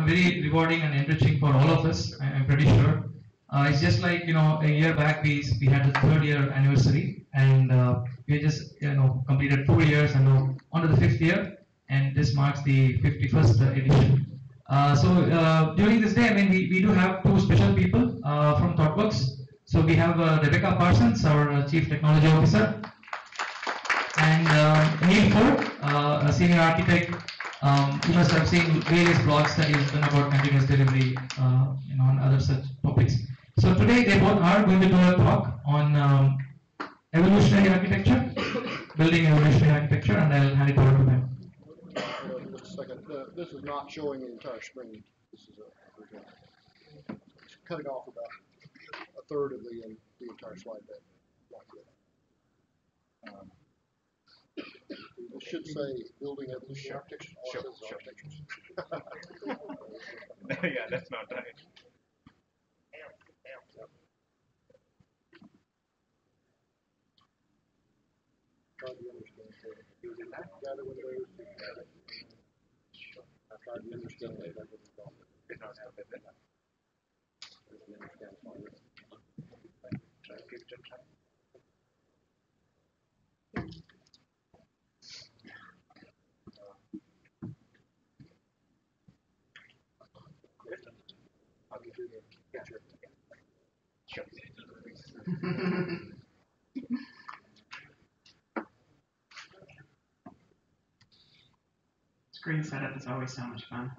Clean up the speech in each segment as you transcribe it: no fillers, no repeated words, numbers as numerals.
very rewarding and enriching for all of us. I'm pretty sure. It's just like a year back we had the third year anniversary, and we just completed 4 years and now on to the fifth year, and this marks the 51st edition. So during this day, I mean, we do have two special people from ThoughtWorks. So we have Rebecca Parsons, our Chief Technology Officer, and Neal, a senior architect. You must have seen various blogs that he's done about continuous delivery, and other such topics. So today they both are going to do a talk on evolutionary architecture, building evolutionary architecture, and I'll hand it over to them. Just a second. This is not showing the entire screen. This is cutting off about a third of the entire slide deck. It should say building evolutionary architecture. Sure. Yeah, that's not right. Trying to understand. Gather windows. I tried to understand that. That didn't help. Did not have it. Try to give it a try. Sure. Screen setup is always so much fun.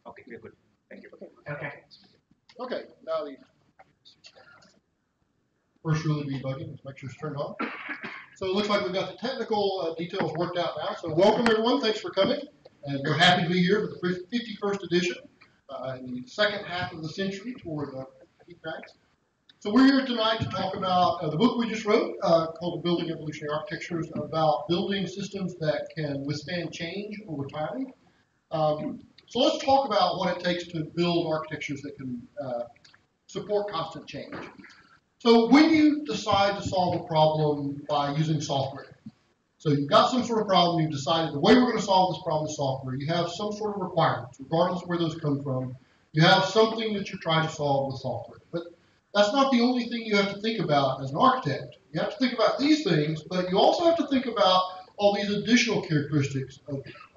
Okay, we're good. Thank you. Okay. Okay, now the first rule of debugging is make sure it's turned on. So it looks like we've got the technical details worked out now. So welcome everyone, thanks for coming. And we're happy to be here for the 51st edition, in the second half of the century toward feedbacks. So we're here tonight to talk about the book we just wrote called Building Evolutionary Architectures, about building systems that can withstand change over time. So let's talk about what it takes to build architectures that can support constant change. So when you decide to solve a problem by using software, so you've got some sort of problem, you've decided the way we're going to solve this problem is software, you have some sort of requirements, regardless of where those come from, you have something that you're trying to solve with software. But that's not the only thing you have to think about as an architect. You have to think about these things, but you also have to think about all these additional characteristics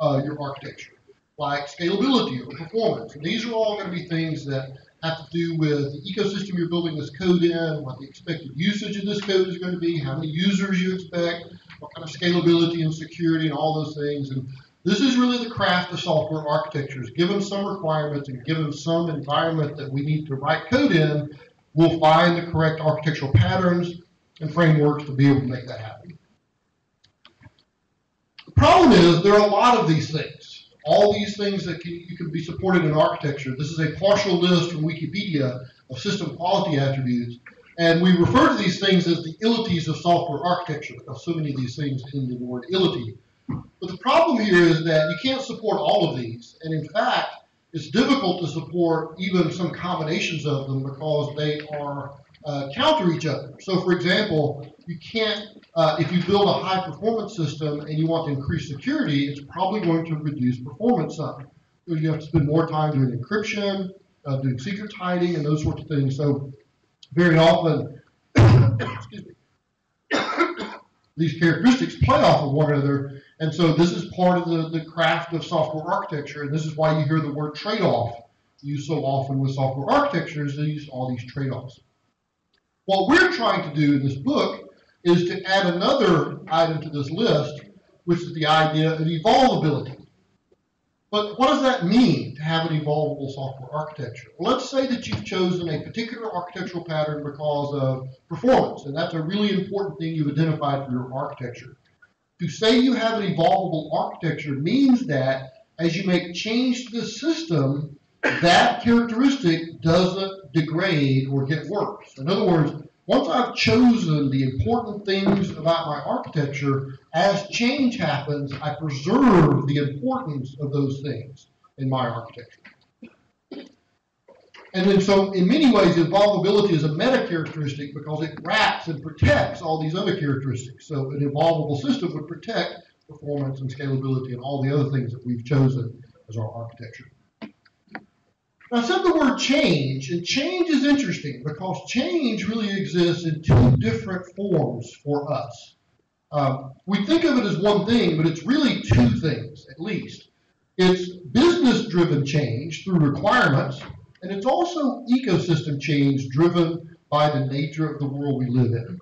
of your architecture, like scalability or performance. And these are all going to be things that have to do with the ecosystem you're building this code in, what the expected usage of this code is going to be, how many users you expect, what kind of scalability and security and all those things. And this is really the craft of software architectures. Given some requirements and given some environment that we need to write code in, we'll find the correct architectural patterns and frameworks to be able to make that happen. The problem is there are a lot of these things. All these things that you can be supported in architecture. This is a partial list from Wikipedia of system quality attributes. And we refer to these things as the illities of software architecture, because so many of these things end in the word illity. But the problem here is that you can't support all of these. And in fact, it's difficult to support even some combinations of them because they are counter each other. So for example, you can't, if you build a high performance system and you want to increase security, it's probably going to reduce performance some. So you have to spend more time doing encryption, doing secret hiding and those sorts of things. So very often, excuse me, these characteristics play off of one another. And so this is part of the craft of software architecture. And this is why you hear the word trade-off used so often with software architectures, all these trade-offs. What we're trying to do in this book is to add another item to this list, which is the idea of evolvability. But what does that mean to have an evolvable software architecture? Well, let's say that you've chosen a particular architectural pattern because of performance, and that's a really important thing you've identified for your architecture. To say you have an evolvable architecture means that as you make change to the system, that characteristic doesn't degrade or get worse. In other words, once I've chosen the important things about my architecture, as change happens, I preserve the importance of those things. in my architecture. And then so in many ways, evolvability is a meta characteristic because it wraps and protects all these other characteristics. So an evolvable system would protect performance and scalability and all the other things that we've chosen as our architecture. Now, I said the word change, and change is interesting because change really exists in two different forms for us. We think of it as one thing, but it's really two things, at least. It's business-driven change through requirements, and it's also ecosystem change driven by the nature of the world we live in.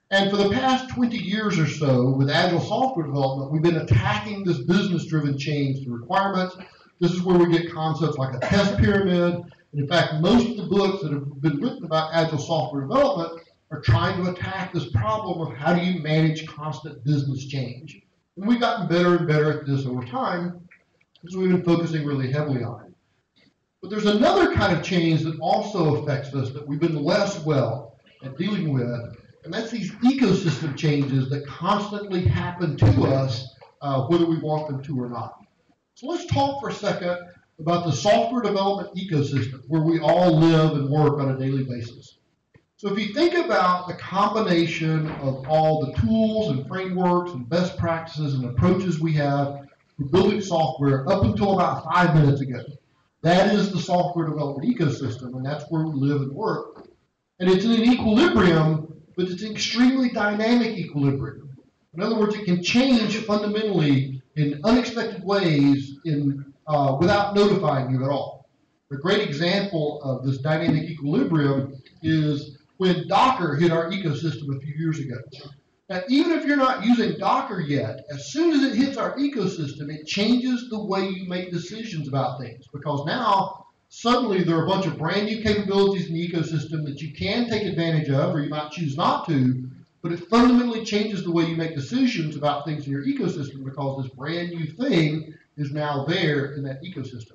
And for the past 20 years or so, with agile software development, we've been attacking this business-driven change through requirements. This is where we get concepts like a test pyramid. And in fact, most of the books that have been written about agile software development are trying to attack this problem of how do you manage constant business change. And we've gotten better and better at this over time because we've been focusing really heavily on it. But there's another kind of change that also affects us that we've been less well at dealing with, and that's these ecosystem changes that constantly happen to us, whether we want them to or not. So let's talk for a second about the software development ecosystem where we all live and work on a daily basis. So if you think about the combination of all the tools and frameworks and best practices and approaches we have for building software up until about 5 minutes ago, that is the software development ecosystem, and that's where we live and work. And it's in an equilibrium, but it's an extremely dynamic equilibrium. In other words, it can change fundamentally in unexpected ways without notifying you at all. A great example of this dynamic equilibrium is when Docker hit our ecosystem a few years ago. Now, even if you're not using Docker yet, as soon as it hits our ecosystem, it changes the way you make decisions about things. Because now, suddenly, there are a bunch of brand new capabilities in the ecosystem that you can take advantage of, or you might choose not to, but it fundamentally changes the way you make decisions about things in your ecosystem because this brand new thing is now there in that ecosystem.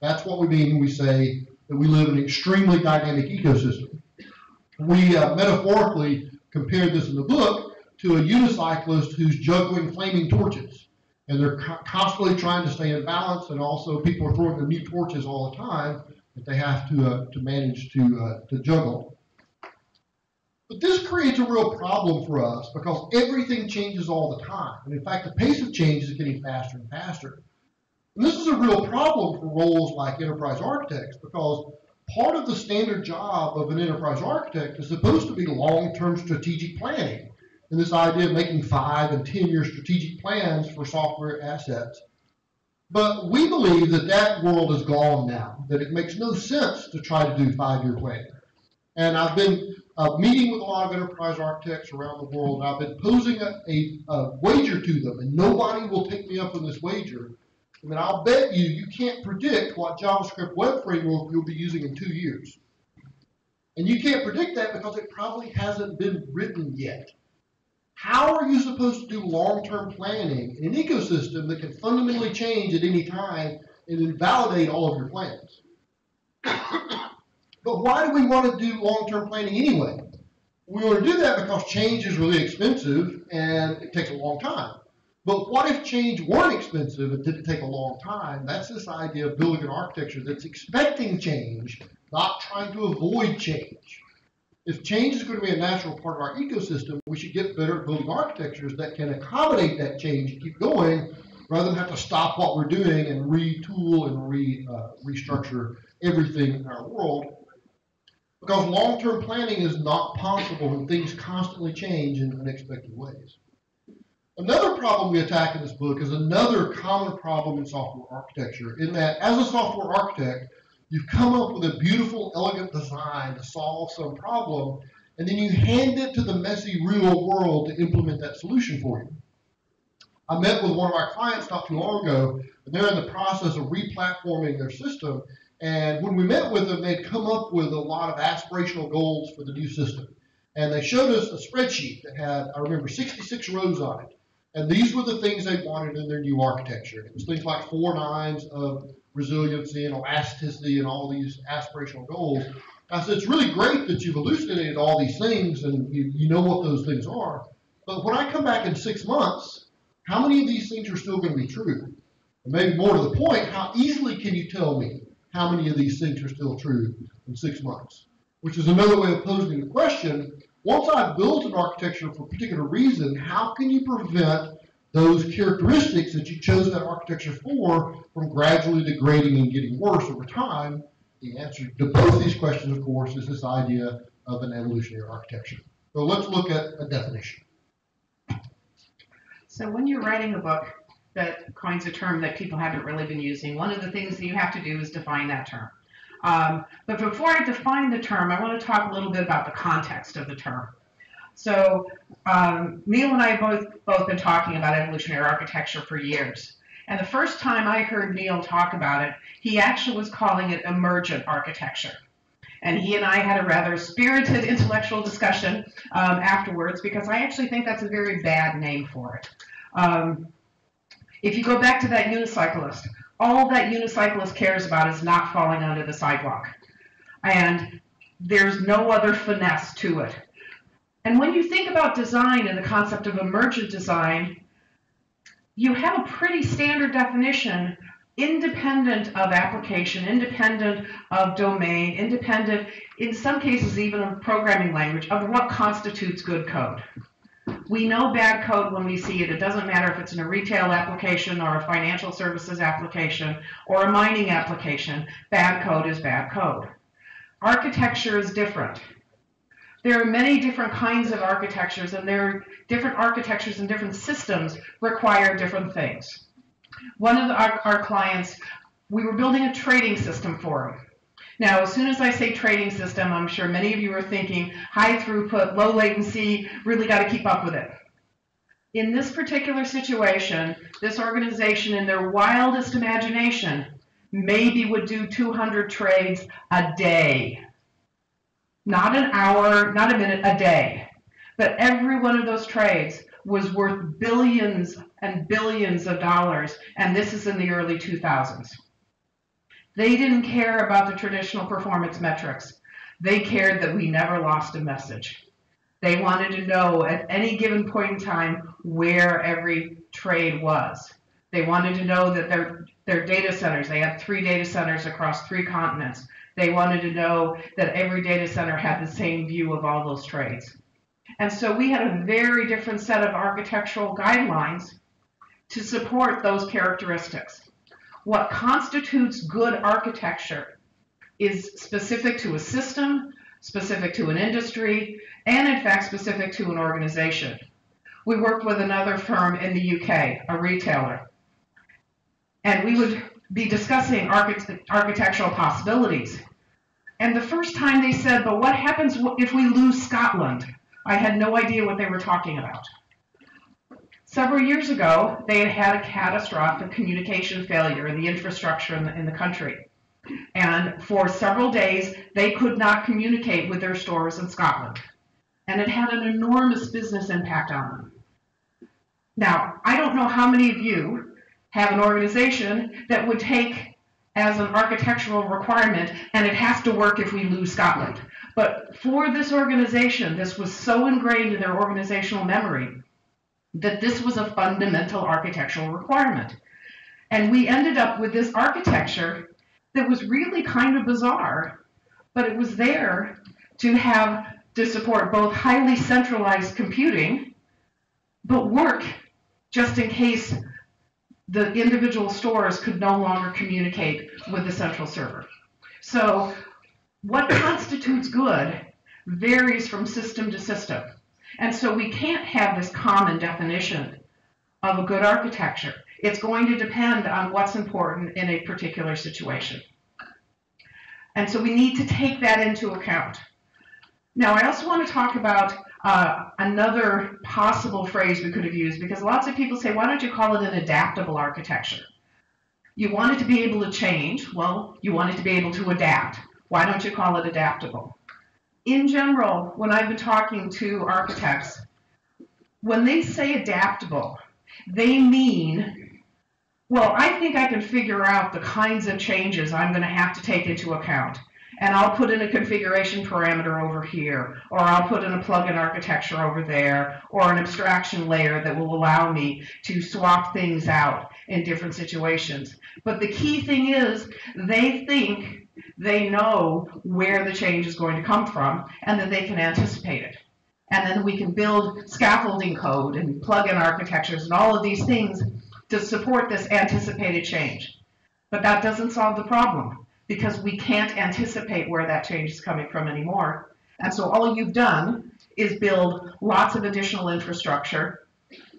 That's what we mean when we say that we live in an extremely dynamic ecosystem. We metaphorically compared this in the book to a unicyclist who's juggling flaming torches. And they're constantly trying to stay in balance, and also people are throwing them new torches all the time that they have to manage to juggle. But this creates a real problem for us because everything changes all the time. And in fact, the pace of change is getting faster and faster. And this is a real problem for roles like enterprise architects because part of the standard job of an enterprise architect is supposed to be long-term strategic planning. And this idea of making 5- and 10-year strategic plans for software assets. But we believe that that world is gone now, that it makes no sense to try to do 5-year planning. And I've been meeting with a lot of enterprise architects around the world, and I've been posing a wager to them, and nobody will take me up on this wager. I mean, I'll bet you can't predict what JavaScript web framework you'll be using in 2 years. And you can't predict that because it probably hasn't been written yet. How are you supposed to do long-term planning in an ecosystem that can fundamentally change at any time and invalidate all of your plans? But why do we want to do long-term planning anyway? We want to do that because change is really expensive and it takes a long time. But what if change weren't expensive and didn't take a long time? That's this idea of building an architecture that's expecting change, not trying to avoid change. If change is going to be a natural part of our ecosystem, we should get better at building architectures that can accommodate that change and keep going, rather than have to stop what we're doing and retool and restructure everything in our world. Because long-term planning is not possible when things constantly change in unexpected ways. Another problem we attack in this book is another common problem in software architecture, in that as a software architect, you've come up with a beautiful, elegant design to solve some problem, and then you hand it to the messy real world to implement that solution for you. I met with one of our clients not too long ago, and they're in the process of replatforming their system. And when we met with them, they'd come up with a lot of aspirational goals for the new system. And they showed us a spreadsheet that had, I remember, 66 rows on it. And these were the things they wanted in their new architecture. It was things like 4 nines of resiliency and elasticity and all these aspirational goals. I said, it's really great that you've elucidated all these things and you know what those things are. But when I come back in 6 months, how many of these things are still going to be true? And maybe more to the point, how easily can you tell me how many of these things are still true in 6 months? Which is another way of posing the question, once I've built an architecture for a particular reason, how can you prevent those characteristics that you chose that architecture for from gradually degrading and getting worse over time? The answer to both these questions, of course, is this idea of an evolutionary architecture. So let's look at a definition. So when you're writing a book that coins a term that people haven't really been using, one of the things that you have to do is define that term. But before I define the term, I want to talk a little bit about the context of the term. So Neal and I have both been talking about evolutionary architecture for years. And the first time I heard Neal talk about it, he actually was calling it emergent architecture. And he and I had a rather spirited intellectual discussion afterwards, because I actually think that's a very bad name for it. If you go back to that unicyclist, all that unicyclist cares about is not falling onto the sidewalk. And there's no other finesse to it. And when you think about design and the concept of emergent design, you have a pretty standard definition, independent of application, independent of domain, independent, in some cases even of programming language, of what constitutes good code. We know bad code when we see it. It doesn't matter if it's in a retail application or a financial services application or a mining application. Bad code is bad code. Architecture is different. There are many different kinds of architectures, and there are different architectures and different systems require different things. One of our clients, we were building a trading system for him. Now, as soon as I say trading system, I'm sure many of you are thinking high throughput, low latency, really got to keep up with it. In this particular situation, this organization, in their wildest imagination, maybe would do 200 trades a day. Not an hour, not a minute, a day. But every one of those trades was worth billions and billions of dollars, and this is in the early 2000s. They didn't care about the traditional performance metrics. They cared that we never lost a message. They wanted to know at any given point in time where every trade was. They wanted to know that their data centers, they had 3 data centers across 3 continents. They wanted to know that every data center had the same view of all those trades. And so we had a very different set of architectural guidelines to support those characteristics. What constitutes good architecture is specific to a system, specific to an industry, and in fact specific to an organization. We worked with another firm in the UK, a retailer, and we would be discussing architectural possibilities. And the first time they said, but what happens if we lose Scotland? I had no idea what they were talking about. Several years ago, they had had a catastrophic communication failure in the infrastructure in the country. And for several days, they could not communicate with their stores in Scotland. And it had an enormous business impact on them. Now, I don't know how many of you have an organization that would take as an architectural requirement, and it has to work if we lose Scotland. But for this organization, this was so ingrained in their organizational memory that this was a fundamental architectural requirement. And we ended up with this architecture that was really kind of bizarre, but it was there to support both highly centralized computing, but work just in case the individual stores could no longer communicate with the central server. So what constitutes good varies from system to system. And so we can't have this common definition of a good architecture. It's going to depend on what's important in a particular situation. And so we need to take that into account. Now, I also want to talk about another possible phrase we could have used, because lots of people say, why don't you call it an adaptable architecture? You want it to be able to change. Well, you want it to be able to adapt. Why don't you call it adaptable? In general, when I've been talking to architects, when they say adaptable, they mean, well, I think I can figure out the kinds of changes I'm going to have to take into account. And I'll put in a configuration parameter over here, or I'll put in a plugin architecture over there, or an abstraction layer that will allow me to swap things out. in different situations. But the key thing is they think they know where the change is going to come from and that they can anticipate it. And then we can build scaffolding code and plug-in architectures and all of these things to support this anticipated change. But that doesn't solve the problem because we can't anticipate where that change is coming from anymore. And so all you've done is build lots of additional infrastructure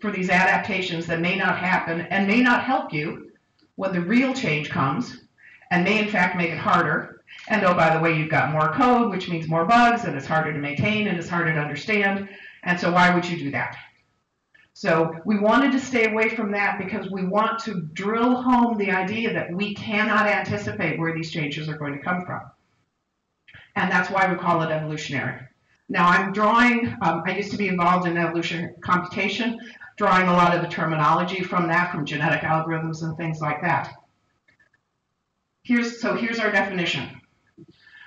for these adaptations that may not happen and may not help you when the real change comes and may in fact make it harder. And oh, by the way, you've got more code, which means more bugs, and it's harder to maintain and it's harder to understand. And so why would you do that? So we wanted to stay away from that because we want to drill home the idea that we cannot anticipate where these changes are going to come from. And that's why we call it evolutionary. Now I'm drawing, I used to be involved in evolutionary computation, drawing a lot of the terminology from that, from genetic algorithms and things like that. Here's our definition.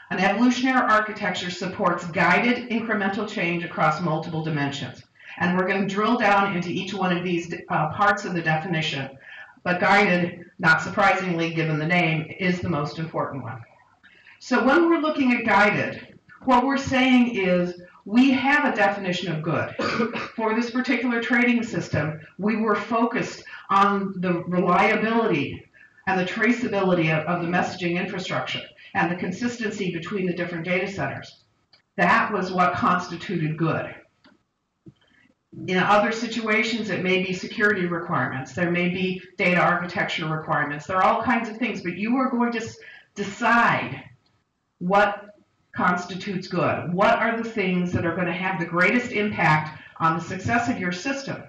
An evolutionary architecture supports guided incremental change across multiple dimensions. And we're going to drill down into each one of these parts of the definition. But guided, not surprisingly given the name, is the most important one. So when we're looking at guided, what we're saying is we have a definition of good. For this particular trading system, we were focused on the reliability and the traceability of the messaging infrastructure and the consistency between the different data centers. That was what constituted good. In other situations, it may be security requirements. There may be data architecture requirements. There are all kinds of things, but you are going to decide what constitutes good. What are the things that are going to have the greatest impact on the success of your system?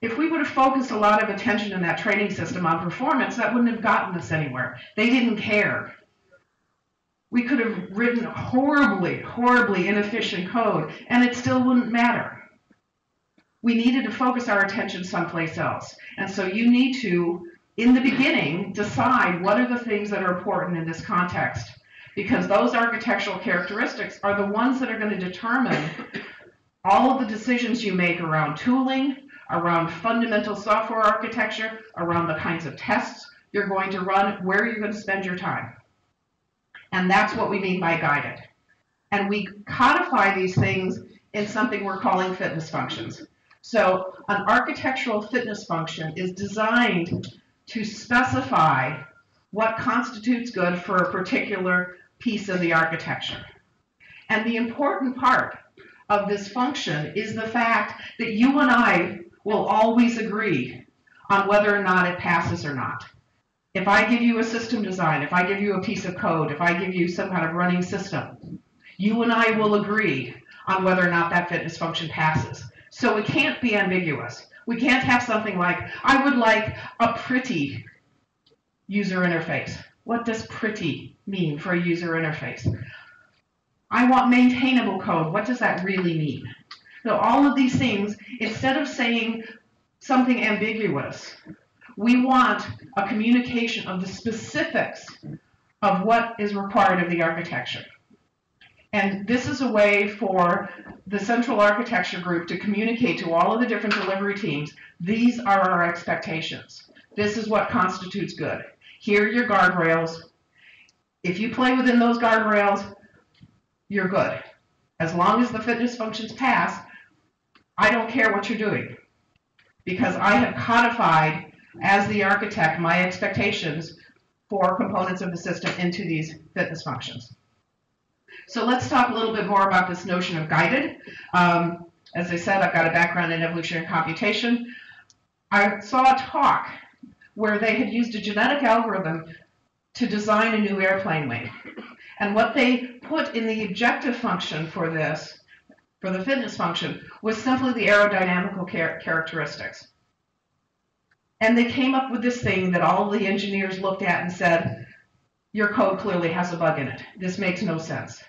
If we would have focused a lot of attention in that trading system on performance, that wouldn't have gotten us anywhere. They didn't care. We could have written horribly, horribly inefficient code, and it still wouldn't matter. We needed to focus our attention someplace else. And so you need to, in the beginning, decide what are the things that are important in this context, because those architectural characteristics are the ones that are going to determine all of the decisions you make around tooling, around fundamental software architecture, around the kinds of tests you're going to run, where you're going to spend your time. And that's what we mean by guided. And we codify these things in something we're calling fitness functions. So an architectural fitness function is designed to specify what constitutes good for a particular piece of the architecture. And the important part of this function is the fact that you and I will always agree on whether or not it passes or not. If I give you a system design, if I give you a piece of code, if I give you some kind of running system, you and I will agree on whether or not that fitness function passes. So it can't be ambiguous. We can't have something like, I would like a pretty user interface. What does pretty mean for a user interface? I want maintainable code. What does that really mean? So all of these things, instead of saying something ambiguous, we want a communication of the specifics of what is required of the architecture. And this is a way for the central architecture group to communicate to all of the different delivery teams, these are our expectations. This is what constitutes good. Here are your guardrails. If you play within those guardrails, you're good. As long as the fitness functions pass, I don't care what you're doing, because I have codified as the architect my expectations for components of the system into these fitness functions. So let's talk a little bit more about this notion of guided. As I said, I've got a background in evolutionary computation. I saw a talk where they had used a genetic algorithm to design a new airplane wing. And what they put in the objective function for this, for the fitness function, was simply the aerodynamical characteristics. And they came up with this thing that all the engineers looked at and said, your code clearly has a bug in it. This makes no sense.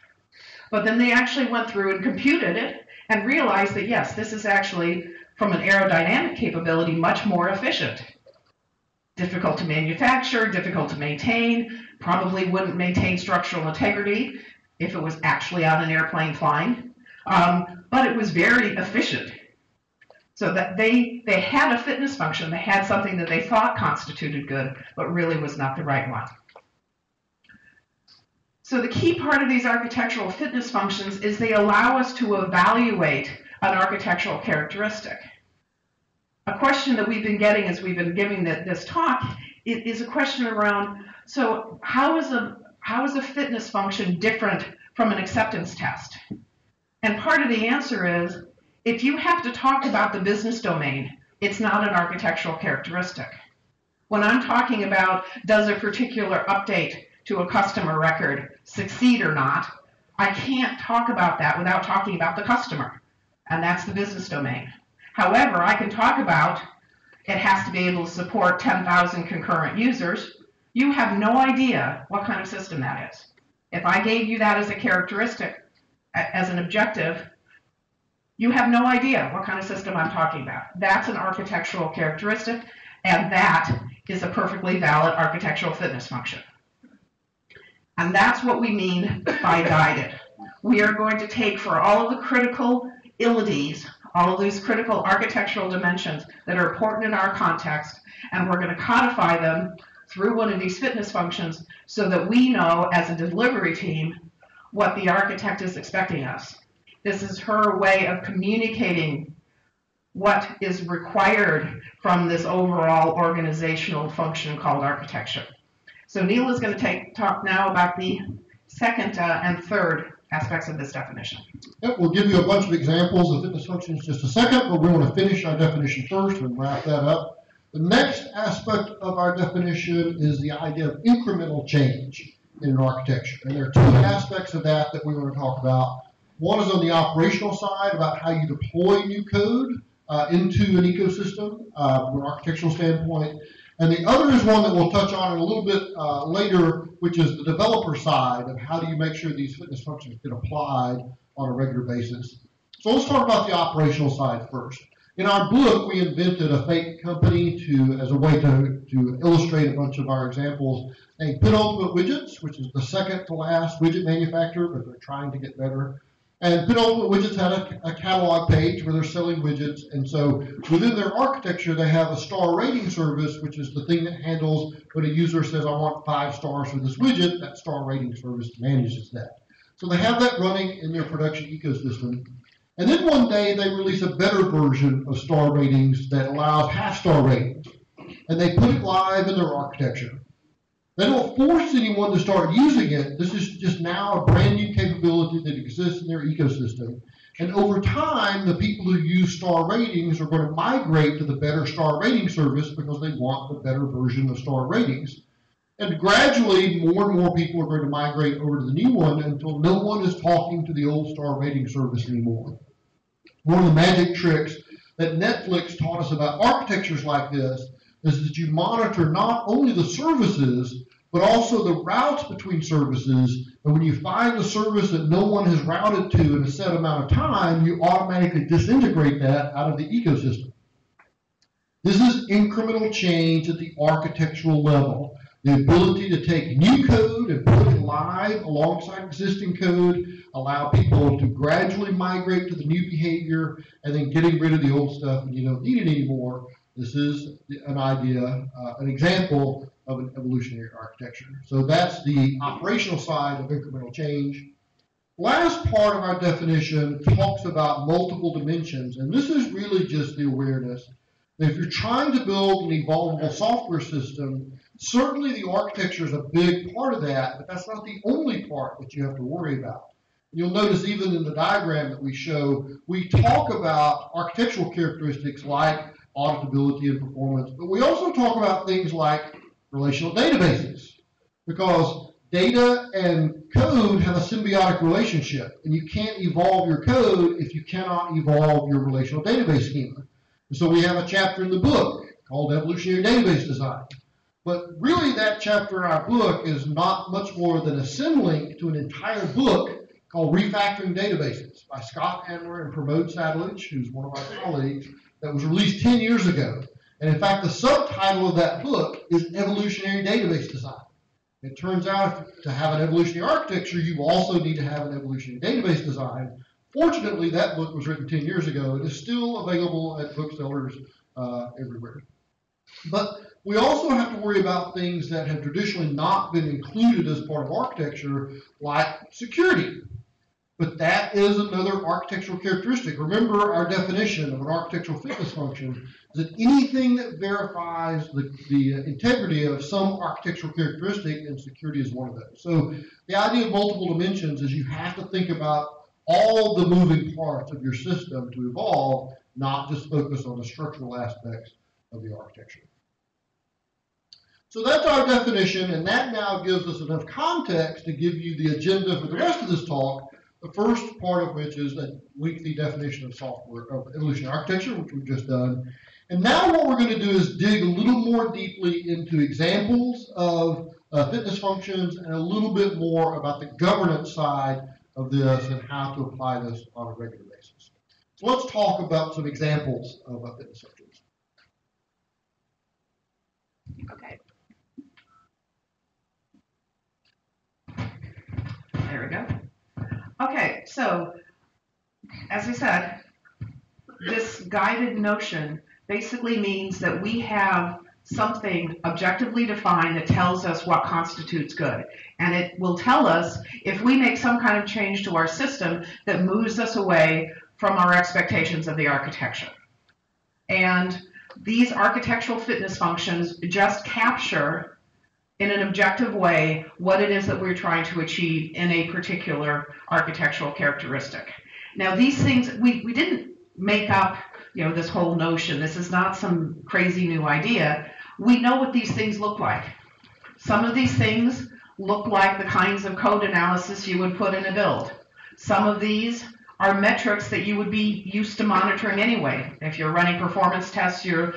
But then they actually went through and computed it and realized that, yes, this is actually, from an aerodynamic capability, much more efficient. Difficult to manufacture, difficult to maintain, probably wouldn't maintain structural integrity if it was actually on an airplane flying. But it was very efficient. So that they had a fitness function, they had something that they thought constituted good, but really was not the right one. So the key part of these architectural fitness functions is they allow us to evaluate an architectural characteristic. A question that we've been getting as we've been giving this talk is a question around, so how is a fitness function different from an acceptance test? And part of the answer is, if you have to talk about the business domain, it's not an architectural characteristic. When I'm talking about does a particular update to a customer record succeed or not, I can't talk about that without talking about the customer, and that's the business domain. However, I can talk about it has to be able to support 10,000 concurrent users. You have no idea what kind of system that is. If I gave you that as a characteristic, as an objective, you have no idea what kind of system I'm talking about. That's an architectural characteristic, and that is a perfectly valid architectural fitness function. And that's what we mean by guided. We are going to take for all of the critical ilities, all of these critical architectural dimensions that are important in our context, and we're going to codify them through one of these fitness functions so that we know as a delivery team what the architect is expecting us. This is her way of communicating what is required from this overall organizational function called architecture. So Neal is going to talk now about the second and third aspects of this definition. Yep, we'll give you a bunch of examples of fitness functions in just a second, but we want to finish our definition first and wrap that up. The next aspect of our definition is the idea of incremental change in an architecture. And there are two aspects of that we want to talk about. One is on the operational side, about how you deploy new code into an ecosystem from an architectural standpoint. And the other is one that we'll touch on a little bit later, which is the developer side of how do you make sure these fitness functions get applied on a regular basis. So let's talk about the operational side first. In our book, we invented a fake company as a way to illustrate a bunch of our examples. Named Penultimate Widgets, which is the second to last widget manufacturer, but they're trying to get better. And Penultimate Widgets had a catalog page where they're selling widgets. And so within their architecture, they have a star rating service, which is the thing that handles when a user says, I want 5 stars for this widget, that star rating service manages that. So they have that running in their production ecosystem. And then one day they release a better version of star ratings that allows half-star ratings. And they put it live in their architecture. They don't force anyone to start using it. This is just now a brand new capability that exists in their ecosystem. And over time, the people who use star ratings are going to migrate to the better star rating service because they want the better version of star ratings. And gradually, more and more people are going to migrate over to the new one until no one is talking to the old star rating service anymore. One of the magic tricks that Netflix taught us about architectures like this is that you monitor not only the services, but also the routes between services. And when you find a service that no one has routed to in a set amount of time, you automatically disintegrate that out of the ecosystem. This is incremental change at the architectural level. The ability to take new code and put it live alongside existing code, allow people to gradually migrate to the new behavior, and then getting rid of the old stuff when you don't need it anymore. This is an idea, an example of an evolutionary architecture. So that's the operational side of incremental change. Last part of our definition talks about multiple dimensions, and this is really just the awareness that if you're trying to build an evolvable software system, certainly the architecture is a big part of that, but that's not the only part that you have to worry about. You'll notice even in the diagram that we show, we talk about architectural characteristics like auditability and performance, but we also talk about things like relational databases, because data and code have a symbiotic relationship, and you can't evolve your code if you cannot evolve your relational database schema. And so we have a chapter in the book called Evolutionary Database Design. But really that chapter in our book is not much more than a symlink to an entire book called Refactoring Databases by Scott Handler and Pramod Sattelage, who's one of our colleagues, that was released 10 years ago. And in fact, the subtitle of that book is Evolutionary Database Design. It turns out to have an evolutionary architecture, you also need to have an evolutionary database design Fortunately, that book was written 10 years ago. It is still available at booksellers everywhere. But we also have to worry about things that have traditionally not been included as part of architecture, like security. But that is another architectural characteristic. Remember our definition of an architectural fitness function is that anything that verifies the integrity of some architectural characteristic, and security is one of those. So the idea of multiple dimensions is you have to think about all the moving parts of your system to evolve, not just focus on the structural aspects of the architecture. So that's our definition, and that now gives us enough context to give you the agenda for the rest of this talk. The first part of which is a lengthy definition of software, of evolutionary architecture, which we've just done. And now what we're going to do is dig a little more deeply into examples of fitness functions and a little bit more about the governance side of this and how to apply this on a regular basis. So let's talk about some examples of fitness functions. Okay. There we go. Okay, so as I said, this guided notion basically means that we have something objectively defined that tells us what constitutes good. And it will tell us if we make some kind of change to our system that moves us away from our expectations of the architecture. And these architectural fitness functions just capture in an objective way what it is that we're trying to achieve in a particular architectural characteristic. Now these things, we didn't make up this whole notion. This is not some crazy new idea. We know what these things look like. Some of these things look like the kinds of code analysis you would put in a build. Some of these are metrics that you would be used to monitoring anyway. If you're running performance tests, you're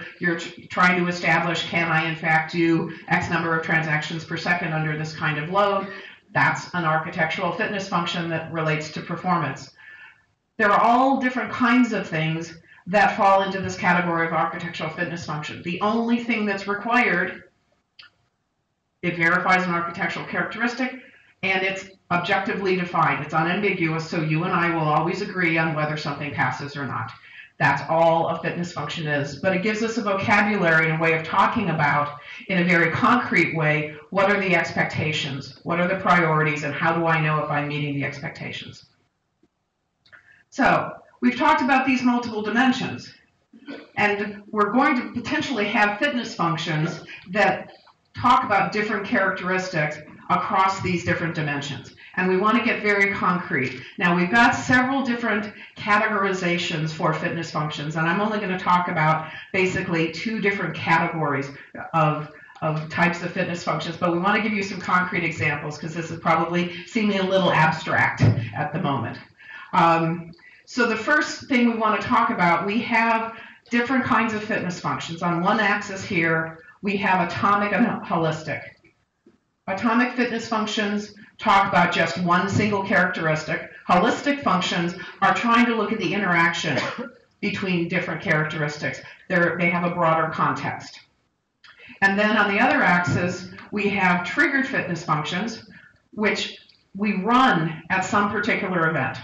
trying to establish, can I in fact do X number of transactions per second under this kind of load? That's an architectural fitness function that relates to performance. There are all different kinds of things that fall into this category of architectural fitness function. The only thing that's required, it verifies an architectural characteristic, and it's objectively defined. It's unambiguous, so you and I will always agree on whether something passes or not. That's all a fitness function is. But it gives us a vocabulary and a way of talking about, in a very concrete way, what are the expectations, what are the priorities, and how do I know if I'm meeting the expectations. So we've talked about these multiple dimensions, and we're going to potentially have fitness functions that talk about different characteristics across these different dimensions. And we want to get very concrete. Now we've got several different categorizations for fitness functions, and I'm only going to talk about basically two different categories of types of fitness functions, but we want to give you some concrete examples because this is probably seeming a little abstract at the moment. So the first thing we want to talk about, we have different kinds of fitness functions. On one axis here, we have atomic and holistic. Atomic fitness functions talk about just one single characteristic. Holistic functions are trying to look at the interaction between different characteristics. They have a broader context. And then on the other axis, we have triggered fitness functions, which we run at some particular event.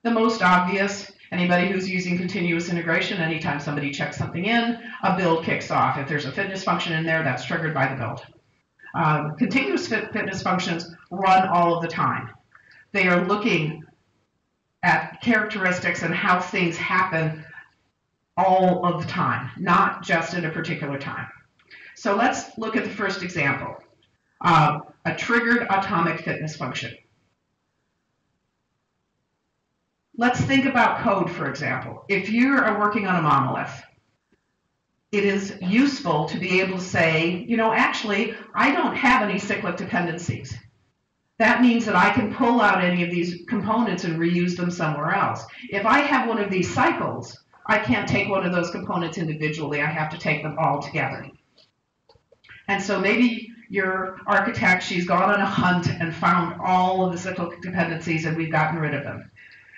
The most obvious, anybody who's using continuous integration, anytime somebody checks something in, a build kicks off. If there's a fitness function in there, that's triggered by the build. Continuous fitness functions run all of the time. They are looking at characteristics and how things happen all of the time, not just at a particular time. So let's look at the first example, a triggered atomic fitness function. Let's think about code, for example. If you are working on a monolith, it is useful to be able to say, actually, I don't have any cyclic dependencies. That means that I can pull out any of these components and reuse them somewhere else. If I have one of these cycles, I can't take one of those components individually. I have to take them all together. And so maybe your architect, she's gone on a hunt and found all of the cyclic dependencies, and we've gotten rid of them.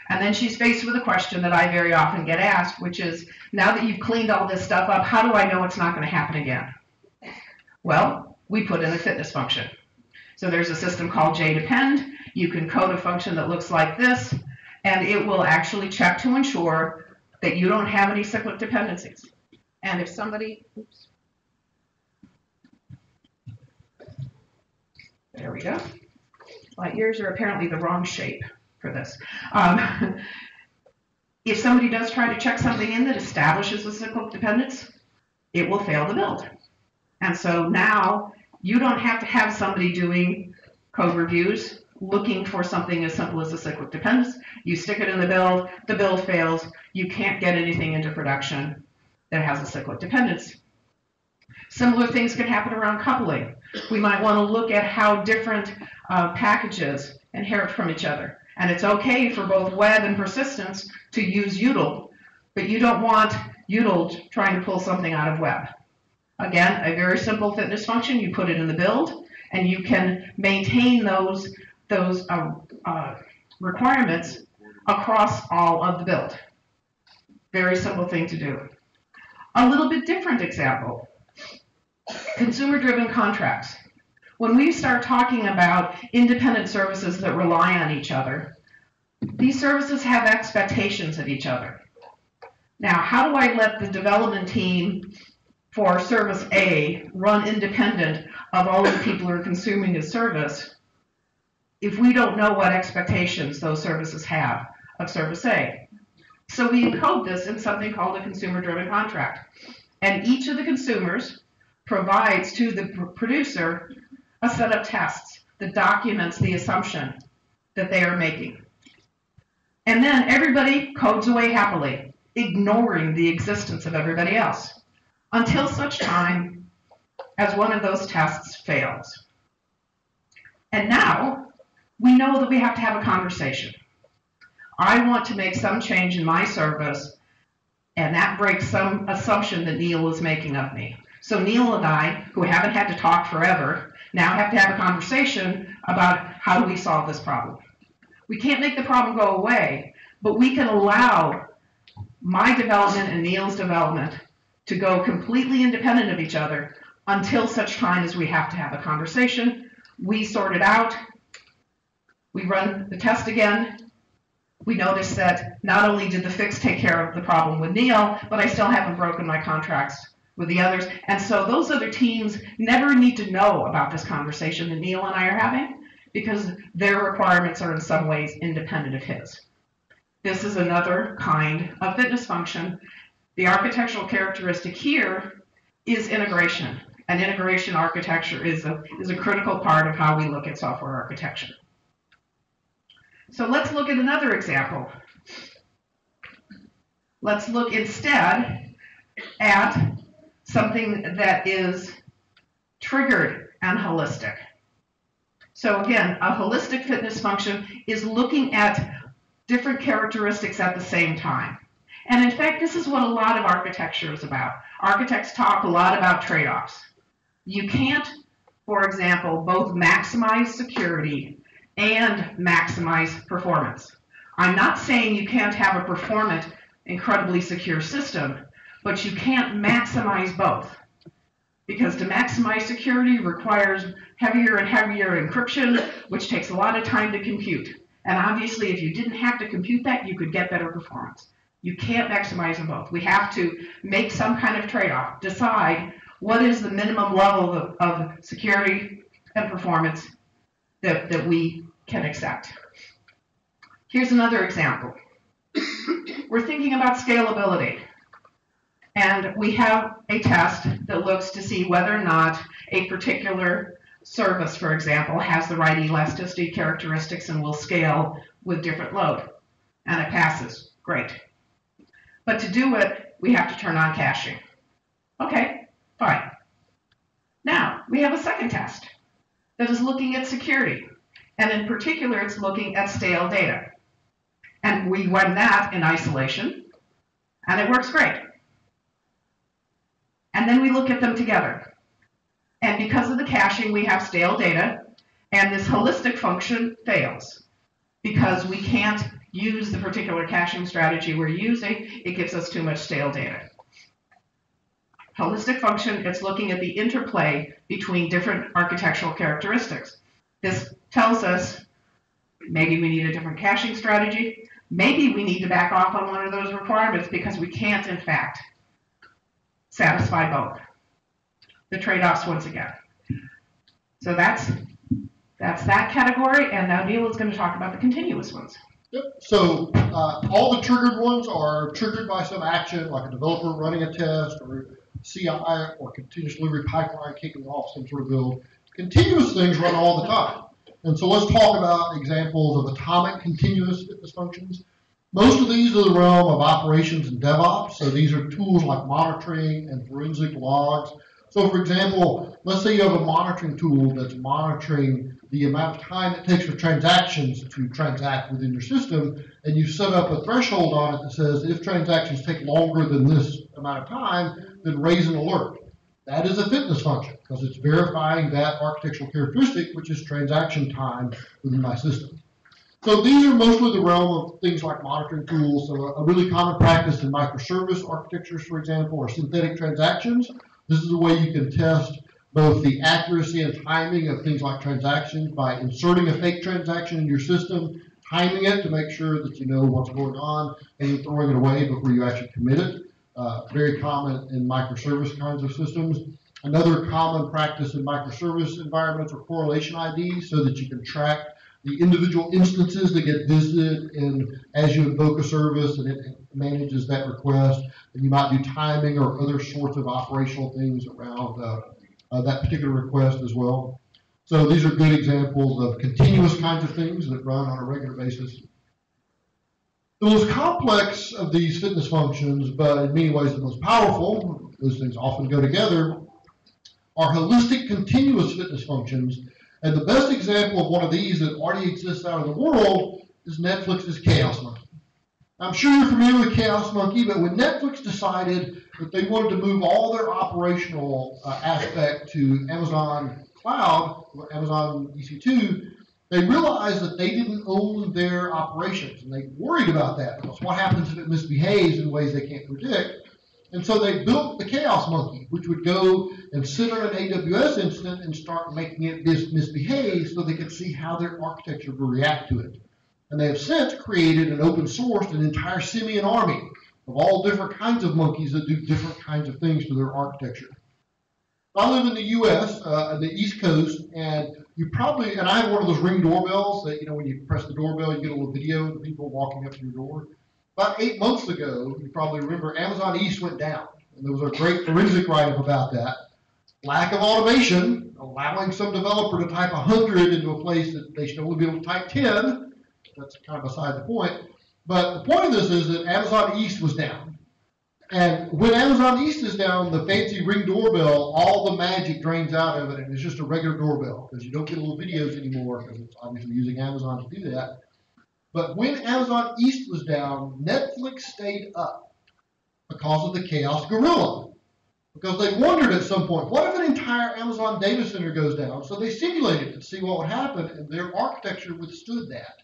And then she's faced with a question that I very often get asked, which is, now that you've cleaned all this stuff up, how do I know it's not going to happen again? Well, we put in a fitness function. So there's a system called JDepend. You can code a function that looks like this, and it will actually check to ensure that you don't have any cyclic dependencies. And if somebody, oops, there we go. My ears are apparently the wrong shape for this. If somebody does try to check something in that establishes a cyclic dependence, it will fail the build. And so now you don't have to have somebody doing code reviews looking for something as simple as a cyclic dependence. You stick it in the build fails, you can't get anything into production that has a cyclic dependence. Similar things can happen around coupling. We might want to look at how different packages inherit from each other. And it's okay for both web and persistence to use util, but you don't want util trying to pull something out of web. Again, a very simple fitness function, you put it in the build, and you can maintain those requirements across all of the build. Very simple thing to do. A little bit different example, consumer-driven contracts. When we start talking about independent services that rely on each other, these services have expectations of each other. Now, how do I let the development team for service A run independent of all of the people who are consuming the service if we don't know what expectations those services have of service A? So we encode this in something called a consumer-driven contract. And each of the consumers provides to the producer a set of tests that documents the assumption that they are making. And then everybody codes away happily, ignoring the existence of everybody else, until such time as one of those tests fails. And now we know that we have to have a conversation. I want to make some change in my service, and that breaks some assumption that Neal is making of me. So Neal and I, who haven't had to talk forever, now have to have a conversation about how do we solve this problem. We can't make the problem go away, but we can allow my development and Neal's development to go completely independent of each other until such time as we have to have a conversation. We sort it out. We run the test again. We notice that not only did the fix take care of the problem with Neal, but I still haven't broken my contracts with the others. And so those other teams never need to know about this conversation that Neal and I are having because their requirements are in some ways independent of his. This is another kind of fitness function. The architectural characteristic here is integration. And integration architecture is a critical part of how we look at software architecture. So let's look at another example. Let's look instead at something that is triggered and holistic. So again, a holistic fitness function is looking at different characteristics at the same time. And in fact, this is what a lot of architecture is about. Architects talk a lot about trade-offs. You can't, for example, both maximize security and maximize performance. I'm not saying you can't have a performant, incredibly secure system, but you can't maximize both. Because to maximize security requires heavier and heavier encryption, which takes a lot of time to compute. And obviously, if you didn't have to compute that, you could get better performance. You can't maximize them both. We have to make some kind of trade-off, decide what is the minimum level of security and performance that we can accept. Here's another example. We're thinking about scalability. And we have a test that looks to see whether or not a particular service, for example, has the right elasticity characteristics and will scale with different load. And it passes. Great. But to do it, we have to turn on caching. Okay, fine. Now, we have a second test that is looking at security. And in particular, it's looking at stale data. And we run that in isolation, and it works great. And then we look at them together. And because of the caching, we have stale data, and this holistic function fails because we can't use the particular caching strategy we're using. It gives us too much stale data. Holistic function, it's looking at the interplay between different architectural characteristics. This tells us maybe we need a different caching strategy. Maybe we need to back off on one of those requirements because we can't, in fact, satisfy both. The trade-offs once again. So that's that category, and now Neal is going to talk about the continuous ones. Yep. So all the triggered ones are triggered by some action, like a developer running a test, or CI, or continuous delivery pipeline kicking off some sort of build. Continuous things run all the time. And so let's talk about examples of atomic continuous fitness functions. Most of these are the realm of operations and DevOps. So these are tools like monitoring and forensic logs. So for example, let's say you have a monitoring tool that's monitoring the amount of time it takes for transactions to transact within your system, and you set up a threshold on it that says if transactions take longer than this amount of time, then raise an alert. That is a fitness function because it's verifying that architectural characteristic, which is transaction time within my system. So these are mostly the realm of things like monitoring tools. So a really common practice in microservice architectures, for example, are synthetic transactions. This is a way you can test both the accuracy and timing of things like transactions by inserting a fake transaction in your system, timing it to make sure that you know what's going on, and then throwing it away before you actually commit it. Very common in microservice kinds of systems. Another common practice in microservice environments are correlation IDs so that you can track the individual instances that get visited, and as you invoke a service and it manages that request, and you might do timing or other sorts of operational things around that particular request as well. So these are good examples of continuous kinds of things that run on a regular basis. The most complex of these fitness functions, but in many ways the most powerful, those things often go together, are holistic continuous fitness functions. And the best example of one of these that already exists out in the world is Netflix's Chaos Monkey. I'm sure you're familiar with Chaos Monkey, but when Netflix decided that they wanted to move all their operational aspect to Amazon Cloud, or Amazon EC2, they realized that they didn't own their operations, and they worried about that because what happens if it misbehaves in ways they can't predict? And so they built the Chaos Monkey, which would go and sit on an AWS instance and start making it misbehave so they could see how their architecture would react to it. And they have since created and open sourced an entire simian army of all different kinds of monkeys that do different kinds of things to their architecture. I live in the U.S., on the East Coast, and you probably, and I have one of those Ring doorbells that, you know, when you press the doorbell, you get a little video of people walking up to your door. About 8 months ago, you probably remember, Amazon East went down, and there was a great forensic write-up about that. Lack of automation, allowing some developer to type 100 into a place that they should only be able to type 10. That's kind of beside the point. But the point of this is that Amazon East was down. And when Amazon East is down, the fancy Ring doorbell, all the magic drains out of it, and it's just a regular doorbell because you don't get little videos anymore because it's obviously using Amazon to do that. But when Amazon East was down, Netflix stayed up because of the Chaos Gorilla. Because they wondered at some point, what if an entire Amazon data center goes down? So they simulated it to see what would happen, and their architecture withstood that.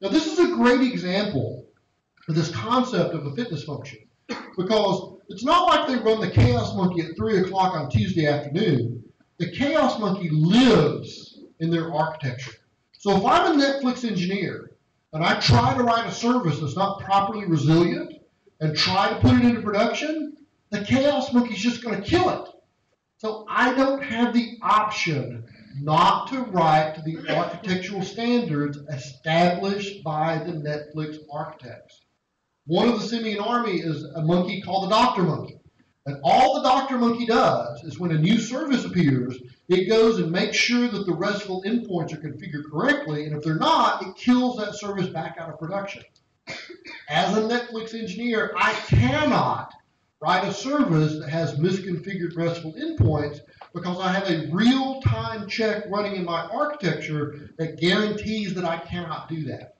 Now, this is a great example of this concept of a fitness function, because it's not like they run the Chaos Monkey at 3 o'clock on Tuesday afternoon. The Chaos Monkey lives in their architecture. So if I'm a Netflix engineer and I try to write a service that's not properly resilient and try to put it into production, the Chaos Monkey's just going to kill it. So I don't have the option not to write to the architectural standards established by the Netflix architects. One of the simian army is a monkey called the Doctor Monkey. And all the Doctor Monkey does is when a new service appears, it goes and makes sure that the RESTful endpoints are configured correctly, and if they're not, it kills that service back out of production. As a Netflix engineer, I cannot write a service that has misconfigured RESTful endpoints because I have a real-time check running in my architecture that guarantees that I cannot do that.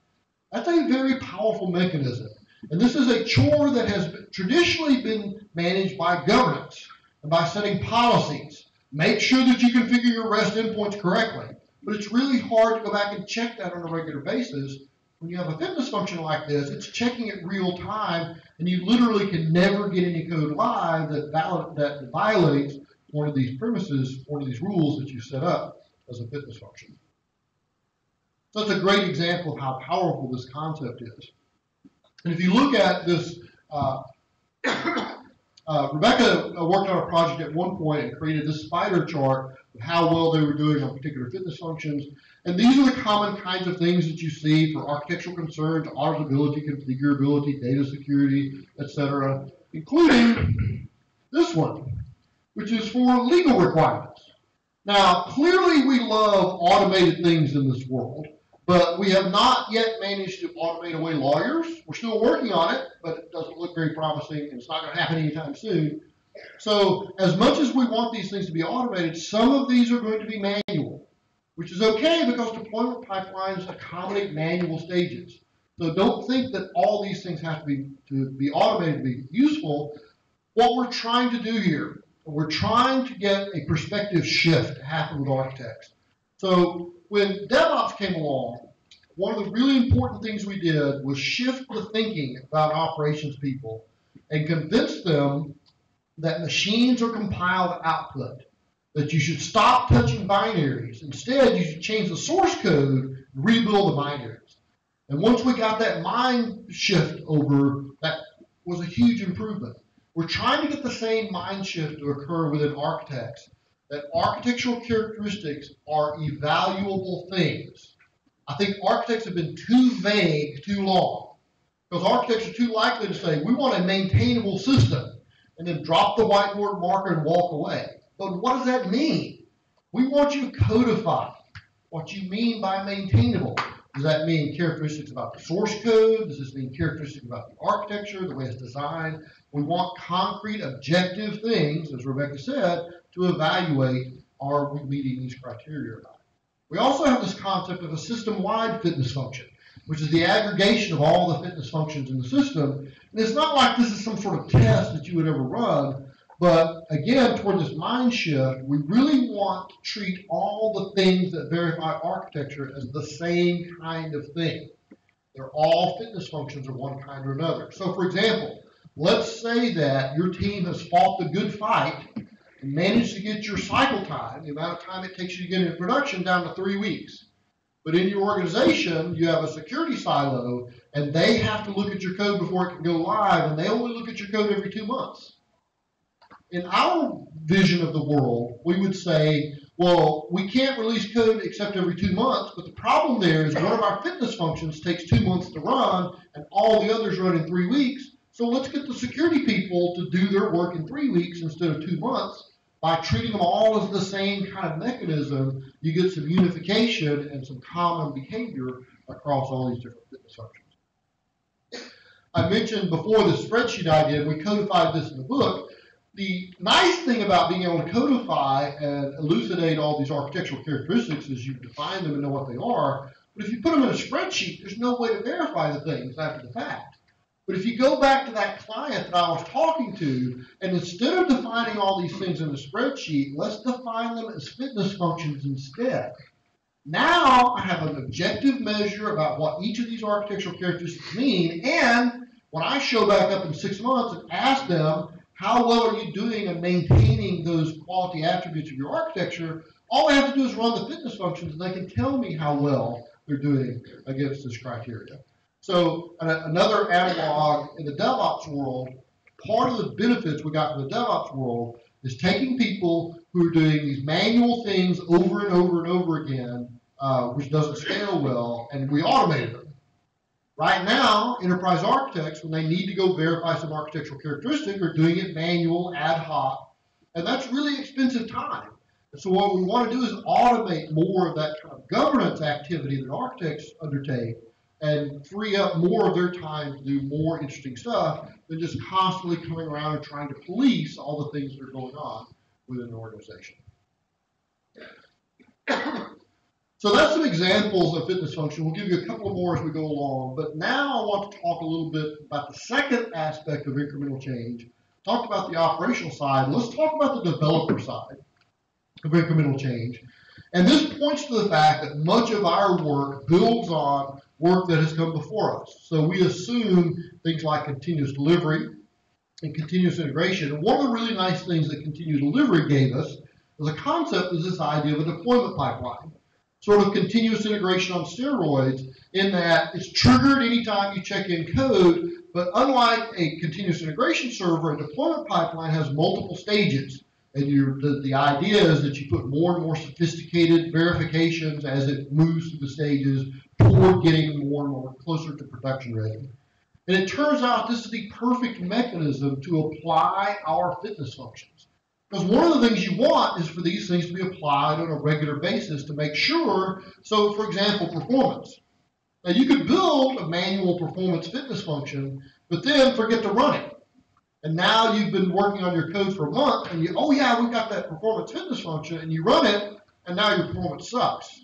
That's a very powerful mechanism. And this is a chore that has traditionally been managed by governance and by setting policies. Make sure that you configure your REST endpoints correctly. But it's really hard to go back and check that on a regular basis. When you have a fitness function like this, it's checking it real time, and you literally can never get any code live that violates one of these premises, one of these rules that you set up as a fitness function. So that's a great example of how powerful this concept is. And if you look at this, Rebecca worked on a project at one point and created this spider chart of how well they were doing on particular fitness functions. And these are the common kinds of things that you see for architectural concerns, auditability, configurability, data security, etc., including this one, which is for legal requirements. Now, clearly we love automated things in this world, but we have not yet managed to automate away lawyers. We're still working on it, but it doesn't look very promising, and it's not going to happen anytime soon. So as much as we want these things to be automated, some of these are going to be manual, which is okay because deployment pipelines accommodate manual stages. So don't think that all these things have to be automated to be useful. What we're trying to do here, we're trying to get a perspective shift to happen with architects. So when DevOps came along, one of the really important things we did was shift the thinking about operations people and convince them that machines are compiled output, that you should stop touching binaries. Instead, you should change the source code and rebuild the binaries. And once we got that mind shift over, that was a huge improvement. We're trying to get the same mind shift to occur within architects, that architectural characteristics are evaluable things. I think architects have been too vague too long, because architects are too likely to say, we want a maintainable system, and then drop the whiteboard marker and walk away. But what does that mean? We want you to codify what you mean by maintainable. Does that mean characteristics about the source code? Does this mean characteristics about the architecture, the way it's designed? We want concrete, objective things, as Rebecca said, to evaluate, are we meeting these criteria or not? We also have this concept of a system-wide fitness function, which is the aggregation of all the fitness functions in the system. And it's not like this is some sort of test that you would ever run, but again, toward this mind shift, we really want to treat all the things that verify architecture as the same kind of thing. They're all fitness functions of one kind or another. So for example, let's say that your team has fought the good fight and managed to get your cycle time, the amount of time it takes you to get into production, down to 3 weeks. But in your organization, you have a security silo, and they have to look at your code before it can go live, and they only look at your code every 2 months. In our vision of the world, we would say, well, we can't release code except every 2 months, but the problem there is one of our fitness functions takes 2 months to run, and all the others run in 3 weeks. So let's get the security people to do their work in 3 weeks instead of 2 months. By treating them all as the same kind of mechanism, you get some unification and some common behavior across all these different fitness functions. I mentioned before the spreadsheet I did, we codified this in the book. The nice thing about being able to codify and elucidate all these architectural characteristics is you define them and know what they are. But if you put them in a spreadsheet, there's no way to verify the things after the fact. But if you go back to that client that I was talking to, and instead of defining all these things in the spreadsheet, let's define them as fitness functions instead. Now I have an objective measure about what each of these architectural characteristics mean, and when I show back up in 6 months and ask them, how well are you doing in maintaining those quality attributes of your architecture, all I have to do is run the fitness functions, and they can tell me how well they're doing against this criteria. So another analog in the DevOps world, part of the benefits we got from the DevOps world is taking people who are doing these manual things over and over and over again, which doesn't scale well, and we automated them. Right now, enterprise architects, when they need to go verify some architectural characteristic, are doing it manual, ad hoc, and that's really expensive time. And so what we want to do is automate more of that kind of governance activity that architects undertake, and free up more of their time to do more interesting stuff than just constantly coming around and trying to police all the things that are going on within an organization. So that's some examples of fitness function. We'll give you a couple more as we go along, but now I want to talk a little bit about the second aspect of incremental change. Talked about the operational side. Let's talk about the developer side of incremental change. And this points to the fact that much of our work builds on work that has come before us. So we assume things like continuous delivery and continuous integration. And one of the really nice things that continuous delivery gave us as a concept is this idea of a deployment pipeline. sort of continuous integration on steroids in that it's triggered anytime you check in code, but unlike a continuous integration server, a deployment pipeline has multiple stages. And the idea is that you put more and more sophisticated verifications as it moves through the stages toward getting more and more closer to production ready. And it turns out this is the perfect mechanism to apply our fitness functions. Because one of the things you want is for these things to be applied on a regular basis to make sure, so for example, performance. Now you could build a manual performance fitness function, but then forget to run it. And now you've been working on your code for a month, and oh yeah, we've got that performance fitness function, and you run it, and now your performance sucks.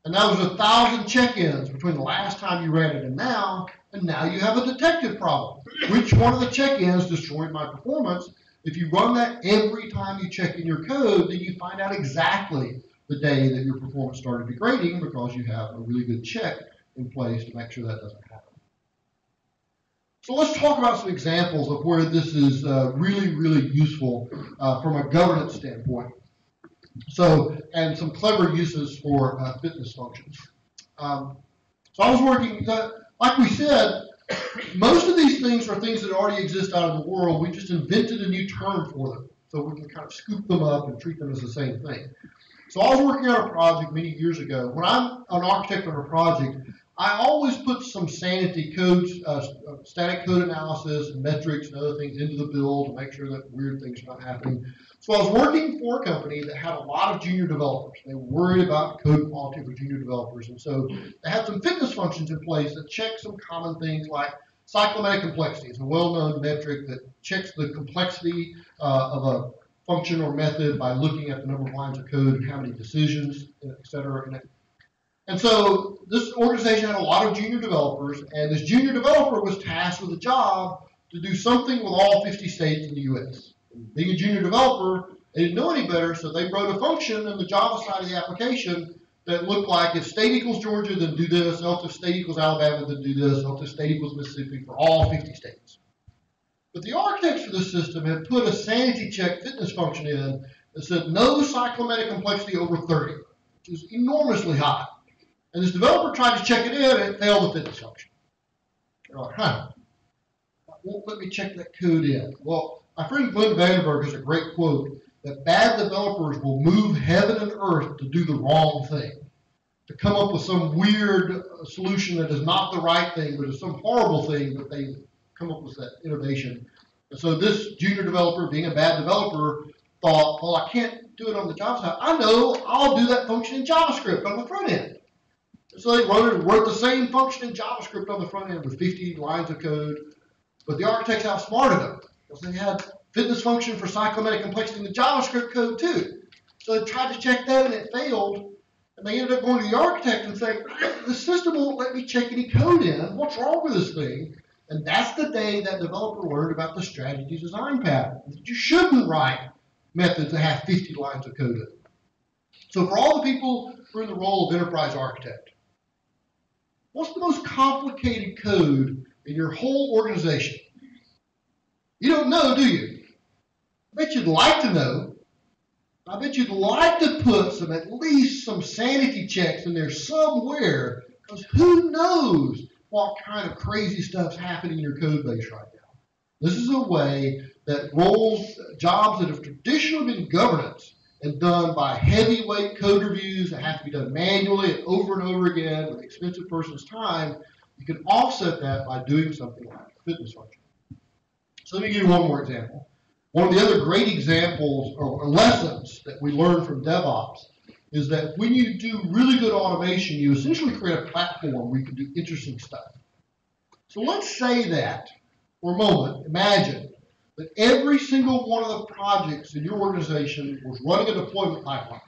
And now there's 1,000 check-ins between the last time you ran it and now you have a detective problem. Which one of the check-ins destroyed my performance? If you run that every time you check in your code, then you find out exactly the day that your performance started degrading because you have a really good check in place to make sure that doesn't happen. So let's talk about some examples of where this is really, really useful from a governance standpoint. So, and some clever uses for fitness functions. So I was working, like we said, most of these things are things that already exist out in the world. We just invented a new term for them. So we can kind of scoop them up and treat them as the same thing. So I was working on a project many years ago. When I'm an architect on a project, I always put some sanity codes, static code analysis and metrics and other things into the build to make sure that weird things are not happening. So I was working for a company that had a lot of junior developers. They were worried about code quality for junior developers. And so they had some fitness functions in place that check some common things like cyclomatic complexity. It's a well-known metric that checks the complexity of a function or method by looking at the number of lines of code and how many decisions, et cetera, in it. And so this organization had a lot of junior developers, and this junior developer was tasked with a job to do something with all 50 states in the U.S. And being a junior developer, they didn't know any better, so they wrote a function in the Java side of the application that looked like if state equals Georgia, then do this, else if state equals Alabama, then do this, else if state equals Mississippi for all 50 states. But the architects for this system had put a sanity check fitness function in that said no cyclomatic complexity over 30, which is enormously high. And this developer tried to check it in, and it failed the fitness function. They're like, won't let me check that code in. Well, my friend Glenn Vandenberg has a great quote that bad developers will move heaven and earth to do the wrong thing, to come up with some weird solution that is not the right thing, but is some horrible thing that they come up with that innovation. And so this junior developer, being a bad developer, thought, well, I can't do it on the Java side. I know, I'll do that function in JavaScript on the front end. So they wrote the same function in JavaScript on the front end with 50 lines of code, but the architects outsmarted them because they had fitness function for cyclomatic complexity in the JavaScript code too. So they tried to check that and it failed, and they ended up going to the architect and saying, the system won't let me check any code in. What's wrong with this thing? And that's the day that developer learned about the strategy design pattern. You shouldn't write methods that have 50 lines of code in them. So for all the people who are in the role of enterprise architect, what's the most complicated code in your whole organization? You don't know, do you? I bet you'd like to know. I bet you'd like to put at least some sanity checks in there somewhere, because who knows what kind of crazy stuff's happening in your code base right now. This is a way that jobs that have traditionally been governance and done by heavyweight code reviews that have to be done manually and over again with an expensive person's time, you can offset that by doing something like a fitness function. So let me give you one more example. One of the other great examples or lessons that we learn from DevOps is that when you do really good automation, you essentially create a platform where you can do interesting stuff. So let's say that, for a moment, imagine that every single one of the projects in your organization was running a deployment pipeline.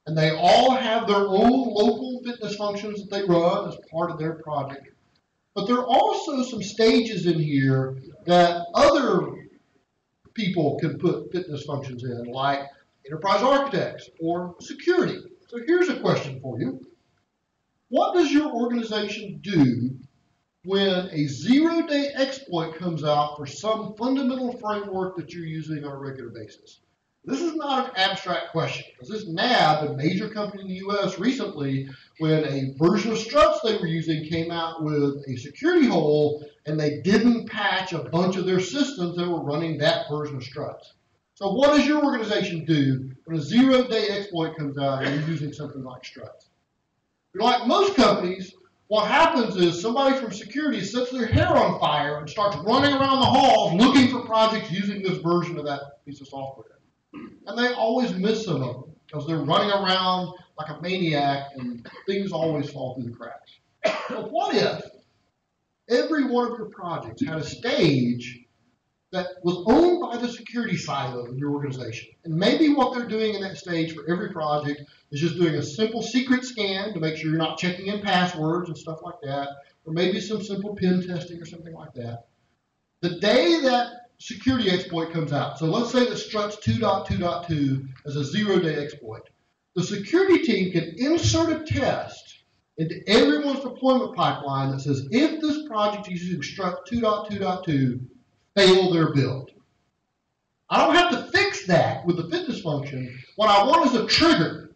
And they all have their own local fitness functions that they run as part of their project. But there are also some stages in here that other people can put fitness functions in, like enterprise architects or security. So here's a question for you. What does your organization do when a zero-day exploit comes out for some fundamental framework that you're using on a regular basis? This is not an abstract question, because this NAB, a major company in the US recently, when a version of struts they were using came out with a security hole, and they didn't patch a bunch of their systems that were running that version of struts. So what does your organization do when a 0-day exploit comes out and you're using something like struts? Like most companies, what happens is somebody from security sets their hair on fire and starts running around the halls looking for projects using this version of that piece of software. And they always miss some of them because they're running around like a maniac and things always fall through the cracks. So what if every one of your projects had a stage that was owned by the security silo in your organization? And maybe what they're doing in that stage for every project is just doing a simple secret scan to make sure you're not checking in passwords and stuff like that, or maybe some simple pen testing or something like that. The day that security exploit comes out, so let's say that struts 2.2.2 as a 0-day exploit, the security team can insert a test into everyone's deployment pipeline that says if this project is using strut 2.2.2, fail their build. I don't have to fix that with the fitness function. What I want is a trigger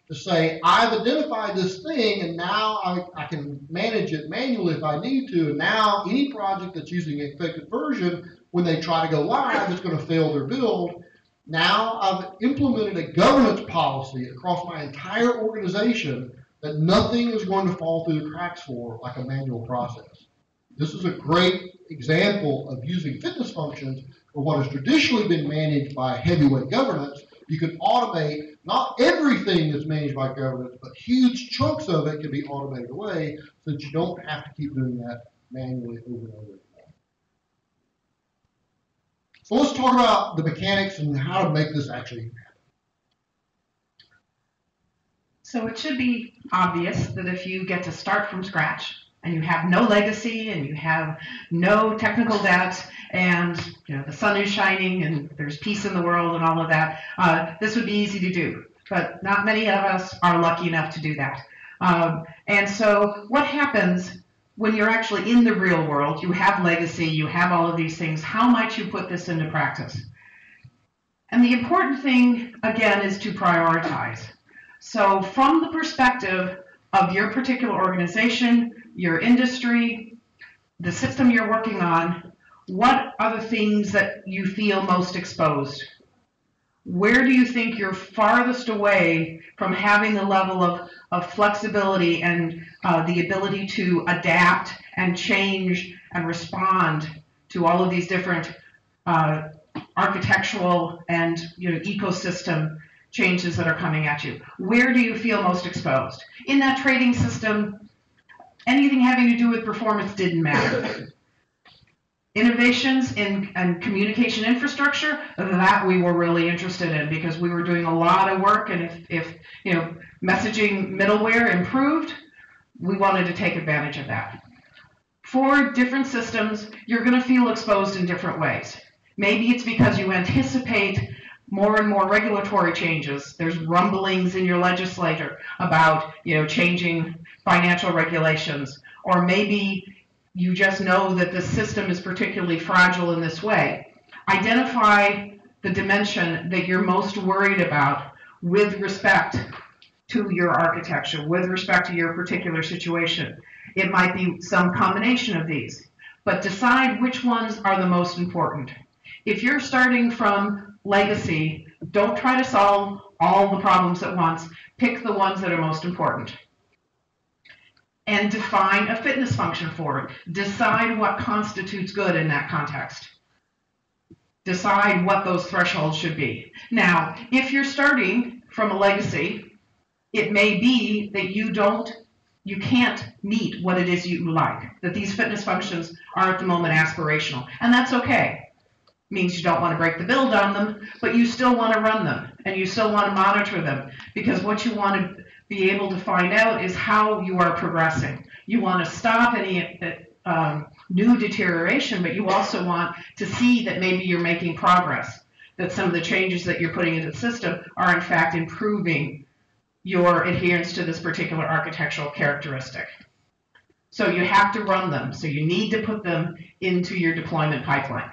to say, I've identified this thing, and now I can manage it manually if I need to, and now any project that's using an infected version, when they try to go live, it's going to fail their build. Now I've implemented a governance policy across my entire organization that nothing is going to fall through the cracks for like a manual process. This is a great example of using fitness functions for what has traditionally been managed by heavyweight governance. You can automate not everything that's managed by governance, but huge chunks of it can be automated away so that you don't have to keep doing that manually over and over again. So let's talk about the mechanics and how to make this actually happen. So it should be obvious that if you get to start from scratch and you have no legacy and you have no technical debt and the sun is shining and there's peace in the world and all of that, this would be easy to do. But not many of us are lucky enough to do that. And so what happens when you're actually in the real world, you have legacy, you have all of these things, how might you put this into practice? And the important thing, again, is to prioritize. So from the perspective of your particular organization, your industry, the system you're working on, what are the things that you feel most exposed? Where do you think you're farthest away from having the level of flexibility and the ability to adapt and change and respond to all of these different architectural and ecosystem changes that are coming at you? Where do you feel most exposed? In that trading system, anything having to do with performance didn't matter. Innovations in communication infrastructure, that we were really interested in because we were doing a lot of work, and if messaging middleware improved, we wanted to take advantage of that. For different systems, you're going to feel exposed in different ways. Maybe it's because you anticipate more and more regulatory changes. There's rumblings in your legislature about changing financial regulations, or maybe you just know that the system is particularly fragile in this way. Identify the dimension that you're most worried about with respect to your architecture, with respect to your particular situation. It might be some combination of these, but decide which ones are the most important. If you're starting from legacy, don't try to solve all the problems at once. Pick the ones that are most important. And define a fitness function for it. Decide what constitutes good in that context. Decide what those thresholds should be. Now, if you're starting from a legacy, it may be that you can't meet what it is you like, that these fitness functions are at the moment aspirational, and that's okay. It means you don't want to break the build on them, but you still want to run them, and you still want to monitor them, because what you want to be able to find out is how you are progressing. You want to stop any new deterioration, but you also want to see that maybe you're making progress, that some of the changes that you're putting into the system are in fact improving your adherence to this particular architectural characteristic. So you have to run them, so you need to put them into your deployment pipeline.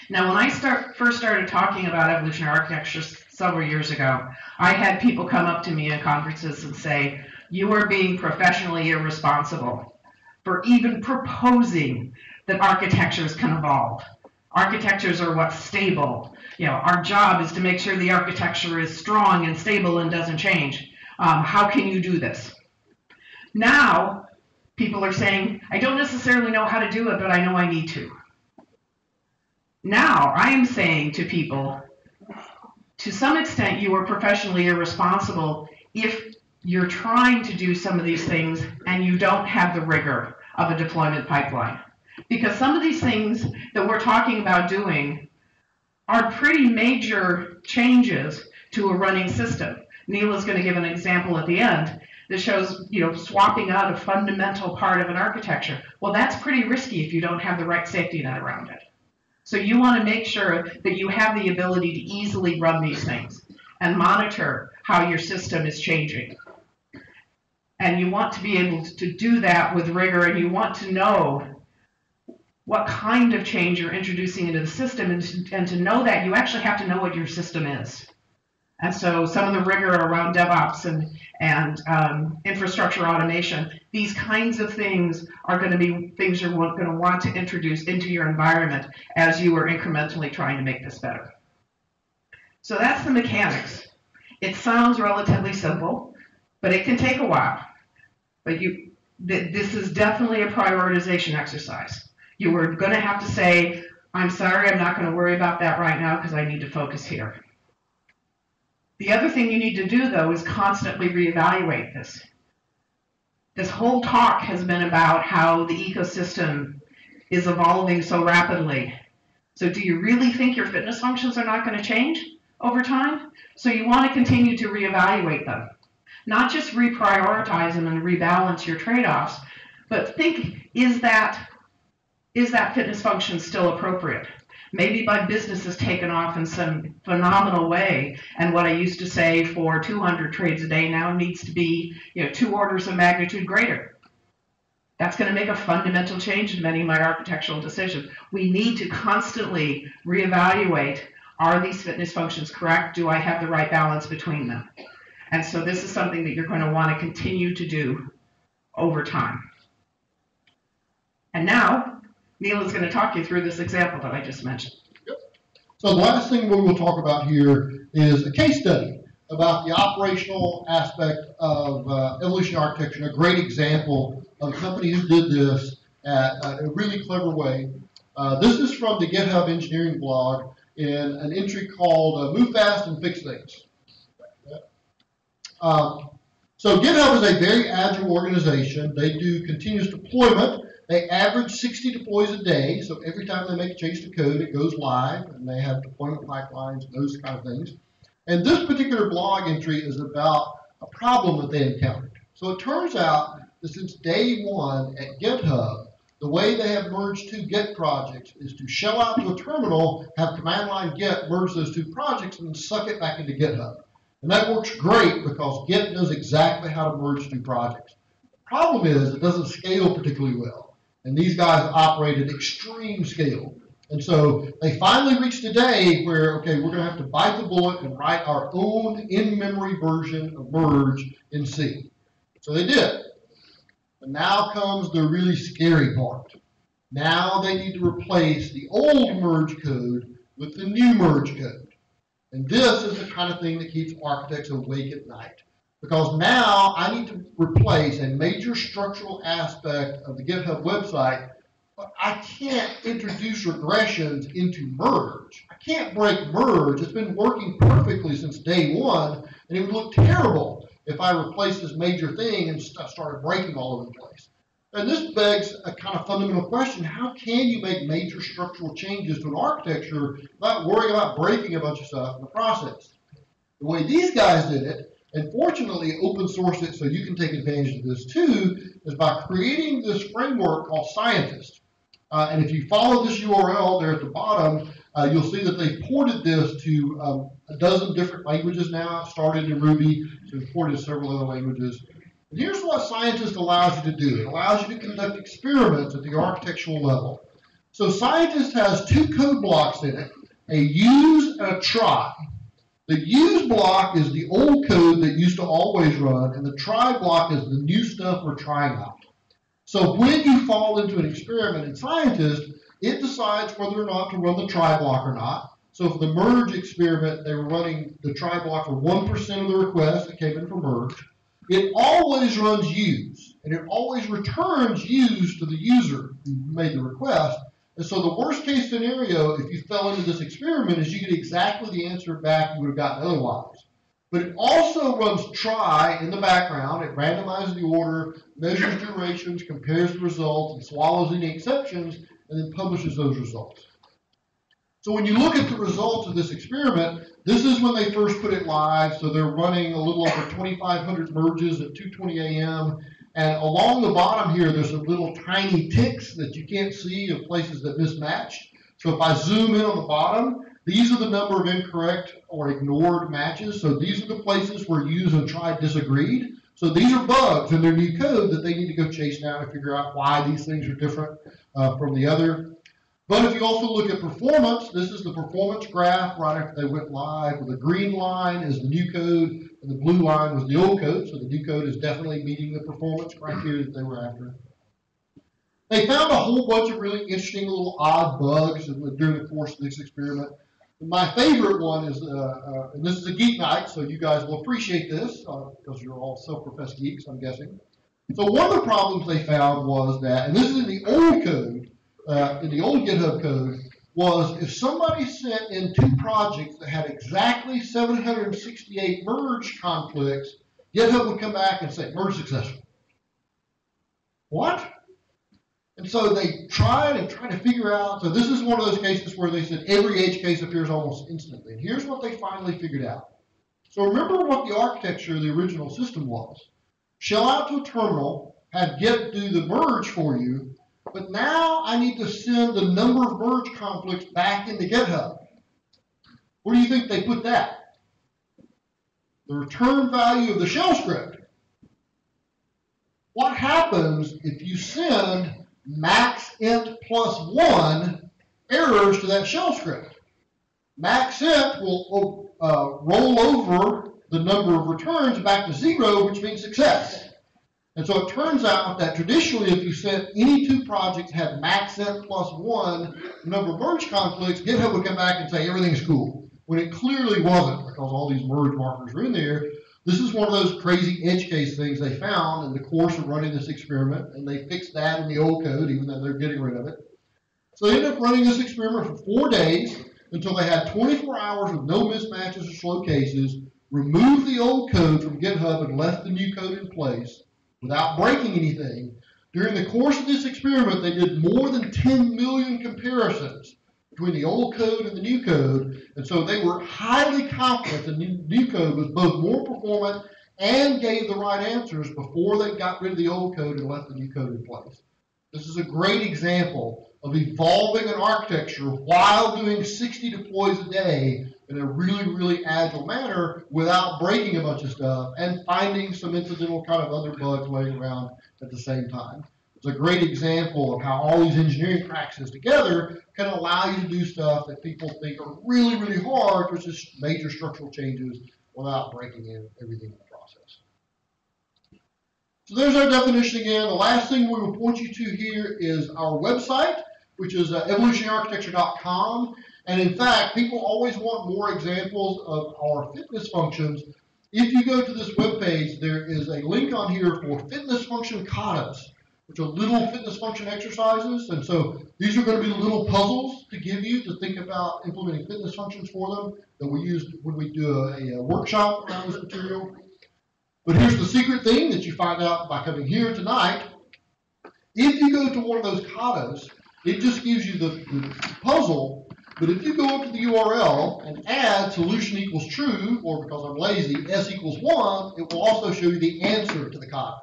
Now, when I first started talking about evolutionary architecture several years ago, I had people come up to me in conferences and say, "You are being professionally irresponsible for even proposing that architectures can evolve. Architectures are what's stable. You know, our job is to make sure the architecture is strong and stable and doesn't change. How can you do this?" Now, people are saying, "I don't necessarily know how to do it, but I know I need to." Now, I am saying to people, to some extent, you are professionally irresponsible if you're trying to do some of these things and you don't have the rigor of a deployment pipeline. Because some of these things that we're talking about doing are pretty major changes to a running system. Neal is going to give an example at the end that shows, swapping out a fundamental part of an architecture. Well, that's pretty risky if you don't have the right safety net around it. So you want to make sure that you have the ability to easily run these things and monitor how your system is changing. And you want to be able to do that with rigor, and you want to know what kind of change you're introducing into the system, and to know that, you actually have to know what your system is. And so some of the rigor around DevOps and infrastructure automation, these kinds of things are going to be things you're going to want to introduce into your environment as you are incrementally trying to make this better. So that's the mechanics. It sounds relatively simple, but it can take a while. But this is definitely a prioritization exercise. You are going to have to say, "I'm sorry, I'm not going to worry about that right now because I need to focus here." The other thing you need to do, though, is constantly reevaluate this. This whole talk has been about how the ecosystem is evolving so rapidly. So do you really think your fitness functions are not going to change over time? So you want to continue to reevaluate them. Not just reprioritize them and rebalance your trade-offs, but think, is that fitness function still appropriate? Maybe my business has taken off in some phenomenal way, and what I used to say for 200 trades a day now needs to be 2 orders of magnitude greater. That's going to make a fundamental change in many of my architectural decisions. We need to constantly reevaluate, are these fitness functions correct? Do I have the right balance between them? And so this is something that you're going to want to continue to do over time. And now, Neal is going to talk you through this example that I just mentioned. Yep. So the last thing we will talk about here is a case study about the operational aspect of evolutionary architecture, and a great example of a company who did this at a really clever way. This is from the GitHub engineering blog in an entry called Move Fast and Fix Things. So GitHub is a very agile organization. They do continuous deployment. They average 60 deploys a day, so every time they make a change to code, it goes live, and they have deployment pipelines, those kind of things. And this particular blog entry is about a problem that they encountered. So it turns out that since day one at GitHub, the way they have merged 2 Git projects is to shell out to a terminal, have command line Git, merge those 2 projects, and then suck it back into GitHub. And that works great because Git knows exactly how to merge 2 projects. The problem is it doesn't scale particularly well. And these guys operate at extreme scale. And so they finally reached a day where, okay, we're going to have to bite the bullet and write our own in-memory version of merge in C. So they did. But now comes the really scary part. Now they need to replace the old merge code with the new merge code. And this is the kind of thing that keeps architects awake at night. Because now I need to replace a major structural aspect of the GitHub website, but I can't introduce regressions into merge. I can't break merge. It's been working perfectly since day one, and it would look terrible if I replaced this major thing and started breaking all over the place. And this begs a kind of fundamental question. How can you make major structural changes to an architecture without worrying about breaking a bunch of stuff in the process? The way these guys did it, and fortunately open source it so you can take advantage of this too, is by creating this framework called Scientist. And if you follow this URL there at the bottom, you'll see that they ported this to a dozen different languages now. It started in Ruby, so it's ported to several other languages. And here's what Scientist allows you to do. It allows you to conduct experiments at the architectural level. So scientist has two code blocks in it, a use and a try. The use block is the old code that used to always run, and the try block is the new stuff we're trying out. So when you fall into an experiment in scientist, it decides whether or not to run the try block or not. So for the merge experiment, they were running the try block for 1% of the requests that came in for merge. It always runs use, and it always returns use to the user who made the request. And so the worst case scenario, if you fell into this experiment, is you get exactly the answer back you would have gotten otherwise. But it also runs try in the background. It randomizes the order, measures durations, compares the results, and swallows any exceptions, and then publishes those results. So when you look at the results of this experiment, this is when they first put it live. So they're running a little over 2,500 merges at 2:20 a.m. And along the bottom here, there's some little tiny ticks that you can't see of places that mismatched. So if I zoom in on the bottom, these are the number of incorrect or ignored matches. So these are the places where use and try disagreed. So these are bugs in their new code that they need to go chase down and figure out why these things are different from the other. But if you also look at performance, this is the performance graph right after they went live. Where the green line is the new code, and the blue line was the old code. So the new code is definitely meeting the performance criteria that they were after. They found a whole bunch of really interesting little odd bugs during the course of this experiment. My favorite one is, and this is a geek night, so you guys will appreciate this because you're all self-professed geeks, I'm guessing. So one of the problems they found was that, and this is in the old code, in the old GitHub code, was if somebody sent in two projects that had exactly 768 merge conflicts, GitHub would come back and say, merge successful. What? And so they tried to figure out, so this is one of those cases where they said every edge case appears almost instantly. And here's what they finally figured out. So remember what the architecture of the original system was. Shell out to a terminal, have Git do the merge for you, but now I need to send the number of merge conflicts back into GitHub. Where do you think they put that? The return value of the shell script. What happens if you send max int plus 1 errors to that shell script? Max int will roll over the number of returns back to 0, which means success. And so it turns out that traditionally, if you sent any two projects had max int plus 1 number of merge conflicts, GitHub would come back and say everything's cool, when it clearly wasn't because all these merge markers were in there. This is one of those crazy edge case things they found in the course of running this experiment, and they fixed that in the old code, even though they're getting rid of it. So they ended up running this experiment for 4 days until they had 24 hours with no mismatches or slow cases, removed the old code from GitHub and left the new code in place without breaking anything. During the course of this experiment, they did more than 10 million comparisons between the old code and the new code, and so they were highly confident the new code was both more performant and gave the right answers before they got rid of the old code and left the new code in place. This is a great example of evolving an architecture while doing 60 deploys a day in a really, really agile manner without breaking a bunch of stuff and finding some incidental kind of other bugs laying around at the same time. It's a great example of how all these engineering practices together can allow you to do stuff that people think are really, really hard, which is major structural changes without breaking everything in the process. So there's our definition again. The last thing we will point you to here is our website, which is evolutionaryarchitecture.com. And in fact, people always want more examples of our fitness functions. If you go to this webpage, there is a link on here for fitness function katas, which are little fitness function exercises. And so these are going to be little puzzles to give you to think about implementing fitness functions for them that we use when we do a workshop around this material. But here's the secret thing that you find out by coming here tonight. If you go to one of those katas, it just gives you the puzzle. But if you go up to the URL and add solution equals true, or because I'm lazy, s equals 1, it will also show you the answer to the kata.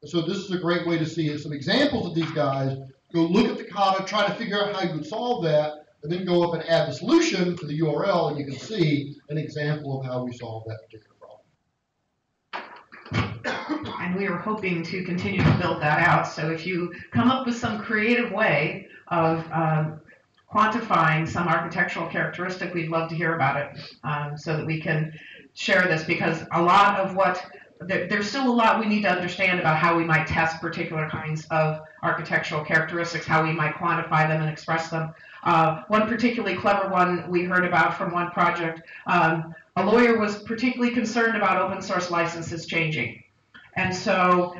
And so this is a great way to see some examples of these guys. Go look at the kata, try to figure out how you would solve that, and then go up and add the solution to the URL, and you can see an example of how we solve that particular problem. And we are hoping to continue to build that out. So if you come up with some creative way of quantifying some architectural characteristic, we'd love to hear about it, so that we can share this, because a lot of there's still a lot we need to understand about how we might test particular kinds of architectural characteristics, how we might quantify them and express them. One particularly clever one we heard about from one project, a lawyer was particularly concerned about open source licenses changing. And so,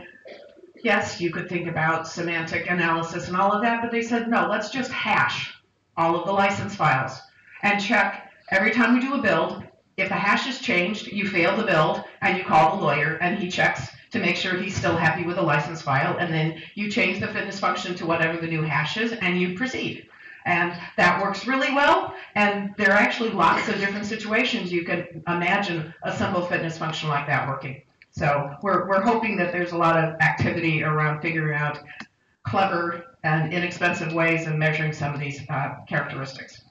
yes, you could think about semantic analysis and all of that, but they said, no, let's just hash all of the license files and check every time we do a build. If the hash is changed, you fail the build, and you call the lawyer, and he checks to make sure he's still happy with the license file, and then you change the fitness function to whatever the new hash is, and you proceed. And that works really well, and there are actually lots of different situations you can imagine a simple fitness function like that working. So we're hoping that there's a lot of activity around figuring out clever and inexpensive ways of measuring some of these characteristics.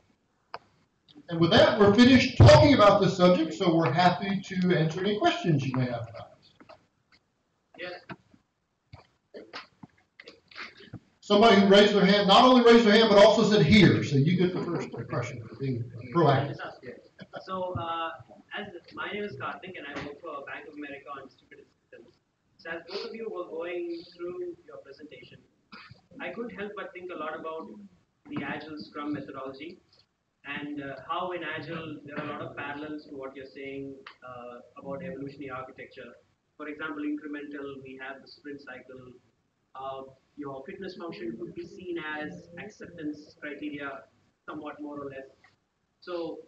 And with that, we're finished talking about this subject, so we're happy to answer any questions you may have about it. Yes. Somebody who raised their hand, not only raised their hand, but also said here, so you get the first question for being proactive. So, as my name is Karthik, and I work for Bank of America on distributed systems. So, as both of you were going through your presentation, I couldn't help but think a lot about the Agile Scrum methodology, and how in Agile there are a lot of parallels to what you're saying about evolutionary architecture. For example, incremental, we have the sprint cycle. Your fitness function could be seen as acceptance criteria, somewhat more or less. So,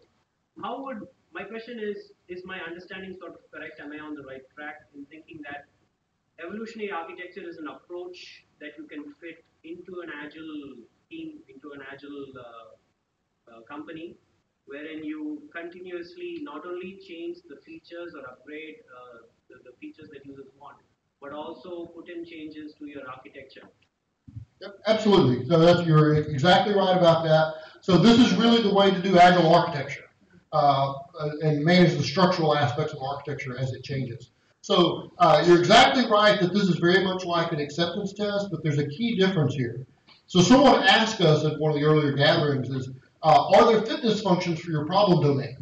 my question is my understanding sort of correct? Am I on the right track in thinking that evolutionary architecture is an approach that you can fit into an Agile team, into an Agile company, wherein you continuously not only change the features or upgrade the features that users want, but also put in changes to your architecture? Yep, absolutely. So you're exactly right about that. So this is really the way to do Agile architecture and manage the structural aspects of architecture as it changes. So you're exactly right that this is very much like an acceptance test, but there's a key difference here. So someone asked us at one of the earlier gatherings is, are there fitness functions for your problem domain?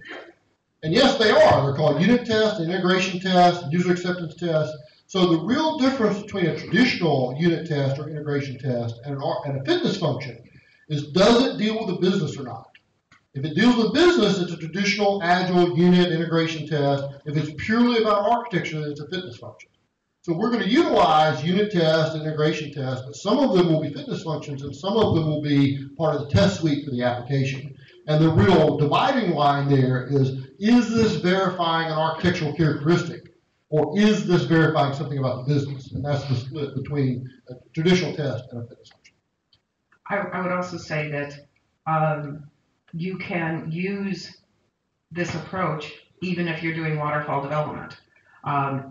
And yes, they are. They're called unit test, integration test, user acceptance test. So the real difference between a traditional unit test or integration test and a fitness function is, does it deal with the business or not? If it deals with business, it's a traditional Agile unit integration test. If it's purely about architecture, then it's a fitness function. So we're going to utilize unit test, integration test, but some of them will be fitness functions and some of them will be part of the test suite for the application. And the real dividing line there is this verifying an architectural characteristic, or is this verifying something about the business? And that's the split between a traditional test and a fitness function. I would also say that you can use this approach even if you're doing waterfall development.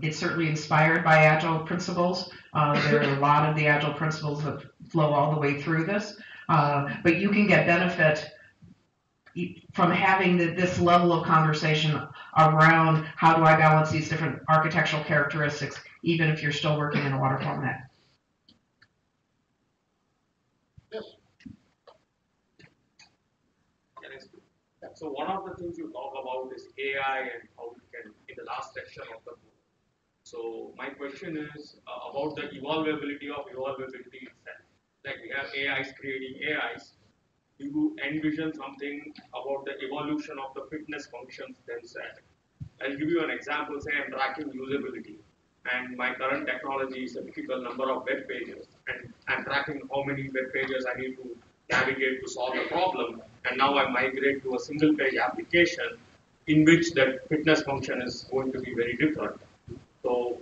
It's certainly inspired by Agile principles. There are a lot of the Agile principles that flow all the way through this, but you can get benefit from having this level of conversation around how do I balance these different architectural characteristics, even if you're still working in a waterfall net. Yes. So one of the things you talk about is AI and how it can, in the last section of the book. So my question is about the evolvability of evolvability itself. Like we have AIs creating AIs. Do you envision something about the evolution of the fitness functions themselves? I'll give you an example. Say I'm tracking usability, and my current technology is a typical number of web pages, and I'm tracking how many web pages I need to navigate to solve the problem. And now I migrate to a single page application in which that fitness function is going to be very different. So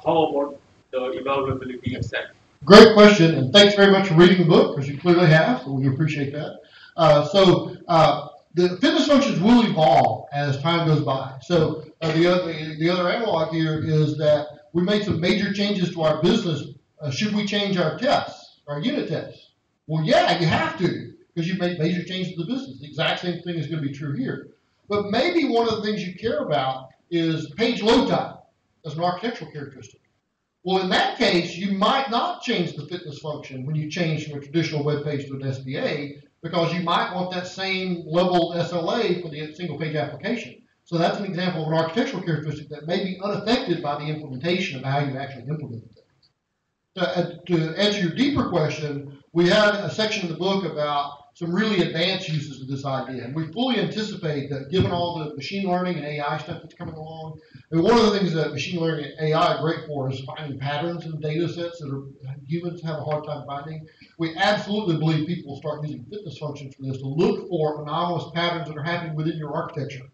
how about the evolvability itself? Great question, and thanks very much for reading the book, because you clearly have, so we appreciate that. The fitness functions will evolve as time goes by. So the other analog here is that we made some major changes to our business. Should we change our tests, our unit tests? Well, yeah, you have to, because you've made major changes to the business. The exact same thing is going to be true here. But maybe one of the things you care about is page load time as an architectural characteristic. Well, in that case, you might not change the fitness function when you change from a traditional web page to an SPA, because you might want that same level SLA for the single page application. So that's an example of an architectural characteristic that may be unaffected by the implementation of how you actually implement it. To answer your deeper question, we have a section in the book about some really advanced uses of this idea. And we fully anticipate that given all the machine learning and AI stuff that's coming along, and one of the things that machine learning and AI are great for is finding patterns in data sets that humans have a hard time finding. We absolutely believe people will start using fitness functions for this to look for anomalous patterns that are happening within your architecture.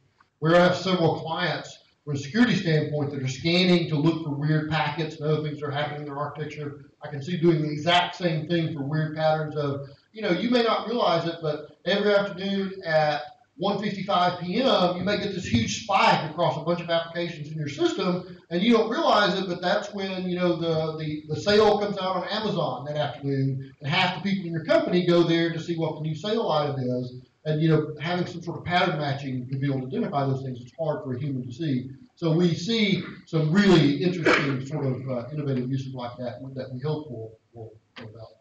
We have several clients from a security standpoint that are scanning to look for weird packets and other things that are happening in their architecture. I can see doing the exact same thing for weird patterns of, you may not realize it, but every afternoon at 1:55 p.m., you may get this huge spike across a bunch of applications in your system, and you don't realize it, but that's when, the sale comes out on Amazon that afternoon, and half the people in your company go there to see what the new sale item is. And, having some sort of pattern matching to be able to identify those things, it's hard for a human to see. So we see some really interesting sort of innovative uses like that we hope will develop.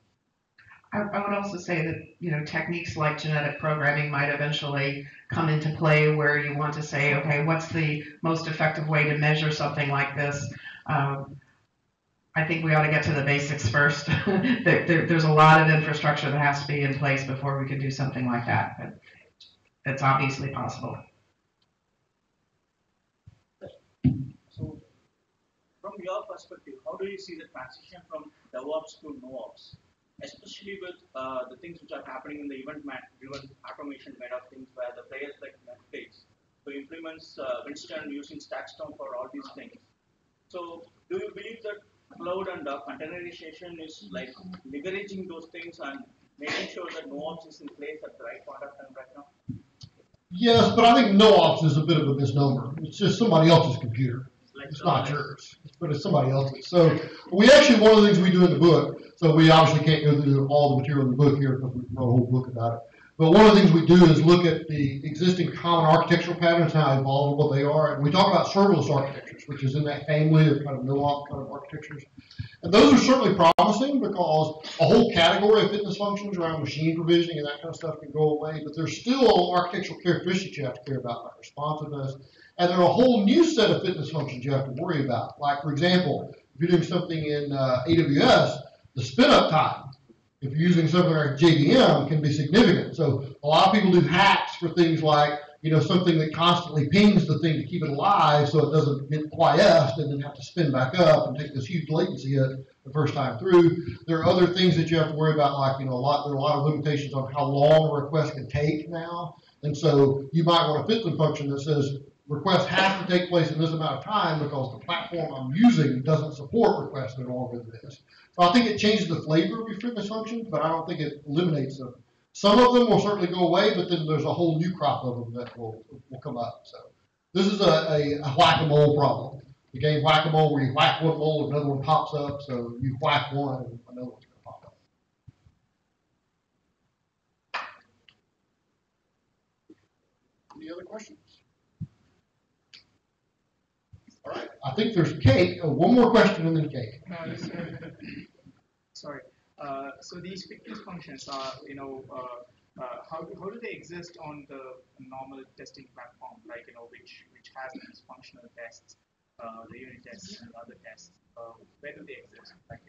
I would also say that, techniques like genetic programming might eventually come into play where you want to say, okay, what's the most effective way to measure something like this? I think we ought to get to the basics first. There's a lot of infrastructure that has to be in place before we can do something like that, but it's obviously possible. So, from your perspective, how do you see the transition from DevOps to NoOps, especially with the things which are happening in the event-driven automation kind of things, where the players like Netflix who implements Winston using Stackstorm for all these things? So, do you believe that cloud and containerization is like leveraging those things and making sure that NoOps is in place at the right point of time right now? Yes, but I think NoOps is a bit of a misnomer. It's just somebody else's computer. It's not yours, but it's somebody else's. So we actually, one of the things we do in the book, so we obviously can't go through all the material in the book here because we wrote a whole book about it. But one of the things we do is look at the existing common architectural patterns, how evolvable they are. And we talk about serverless architectures, which is in that family of kind of NoOps kind of architectures. And those are certainly promising because a whole category of fitness functions around machine provisioning and that kind of stuff can go away. But there's still architectural characteristics you have to care about, like responsiveness. And there are a whole new set of fitness functions you have to worry about. Like, for example, if you're doing something in AWS, the spin-up time, if you're using something like JVM, can be significant. So a lot of people do hacks for things like, something that constantly pings the thing to keep it alive so it doesn't get quiesced and then have to spin back up and take this huge latency hit the first time through. There are other things that you have to worry about, like, there are a lot of limitations on how long a request can take now. And so you might want a fitness function that says, requests have to take place in this amount of time because the platform I'm using doesn't support requests that are longer than this. So I think it changes the flavor of your fitness functions, but I don't think it eliminates them. Some of them will certainly go away, but then there's a whole new crop of them that will come up. So this is a whack-a-mole problem. The game whack-a-mole where you whack one mole and another one pops up. So you whack one and another one's going to pop up. Any other questions? All right, I think there's cake. Oh, one more question and then cake. Sorry. So these fitness functions are, how do they exist on the normal testing platform, like, which has these functional tests, the unit tests and other tests? Where do they exist? Like,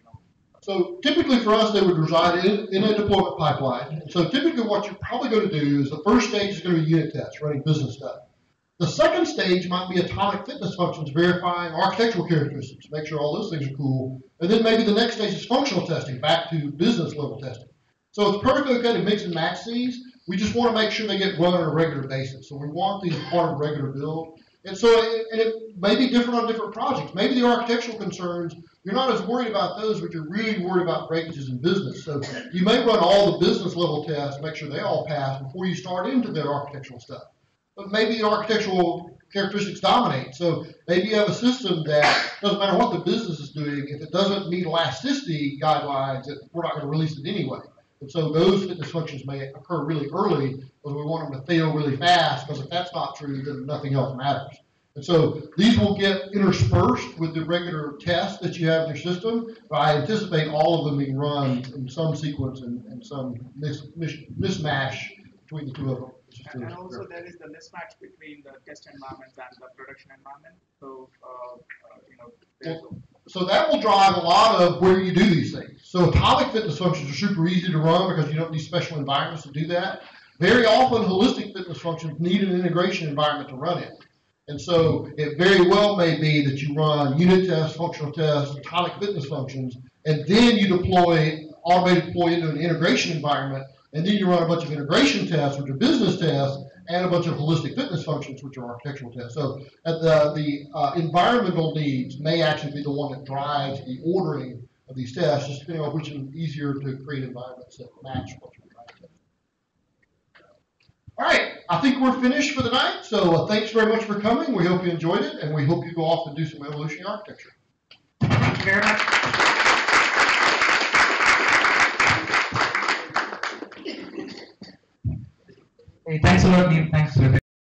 So typically for us, they would reside in a deployment pipeline. So typically what you're probably going to do is the first stage is going to be unit tests, running business stuff. The second stage might be atomic fitness functions, verifying architectural characteristics, make sure all those things are cool. And then maybe the next stage is functional testing, back to business level testing. So it's perfectly okay to mix and match these. We just want to make sure they get run on a regular basis. So we want these part of regular build. And so it may be different on different projects. Maybe the architectural concerns, you're not as worried about those, but you're really worried about breakages in business. So you may run all the business level tests, make sure they all pass before you start into their architectural stuff. But maybe the architectural characteristics dominate. So maybe you have a system that doesn't matter what the business is doing, if it doesn't meet elasticity guidelines, we're not going to release it anyway. And so those fitness functions may occur really early, but we want them to fail really fast, because if that's not true, then nothing else matters. And so these will get interspersed with the regular tests that you have in your system, but I anticipate all of them being run in some sequence and some mismatch between the two of them. And also there is the mismatch between the test environments and the production environment. So, so that will drive a lot of where you do these things. So atomic fitness functions are super easy to run because you don't need special environments to do that. Very often holistic fitness functions need an integration environment to run in. And so it very well may be that you run unit tests, functional tests, atomic fitness functions, and then you automated deploy into an integration environment, and then you run a bunch of integration tests, which are business tests, and a bunch of holistic fitness functions, which are architectural tests. So the environmental needs may actually be the one that drives the ordering of these tests, just depending on which is easier to create environments that match what you're trying to do. All right, I think we're finished for the night. So thanks very much for coming. We hope you enjoyed it, and we hope you go off and do some evolutionary architecture. Thank you very much. Hey, thanks a lot, Neal. Thanks, Rebecca.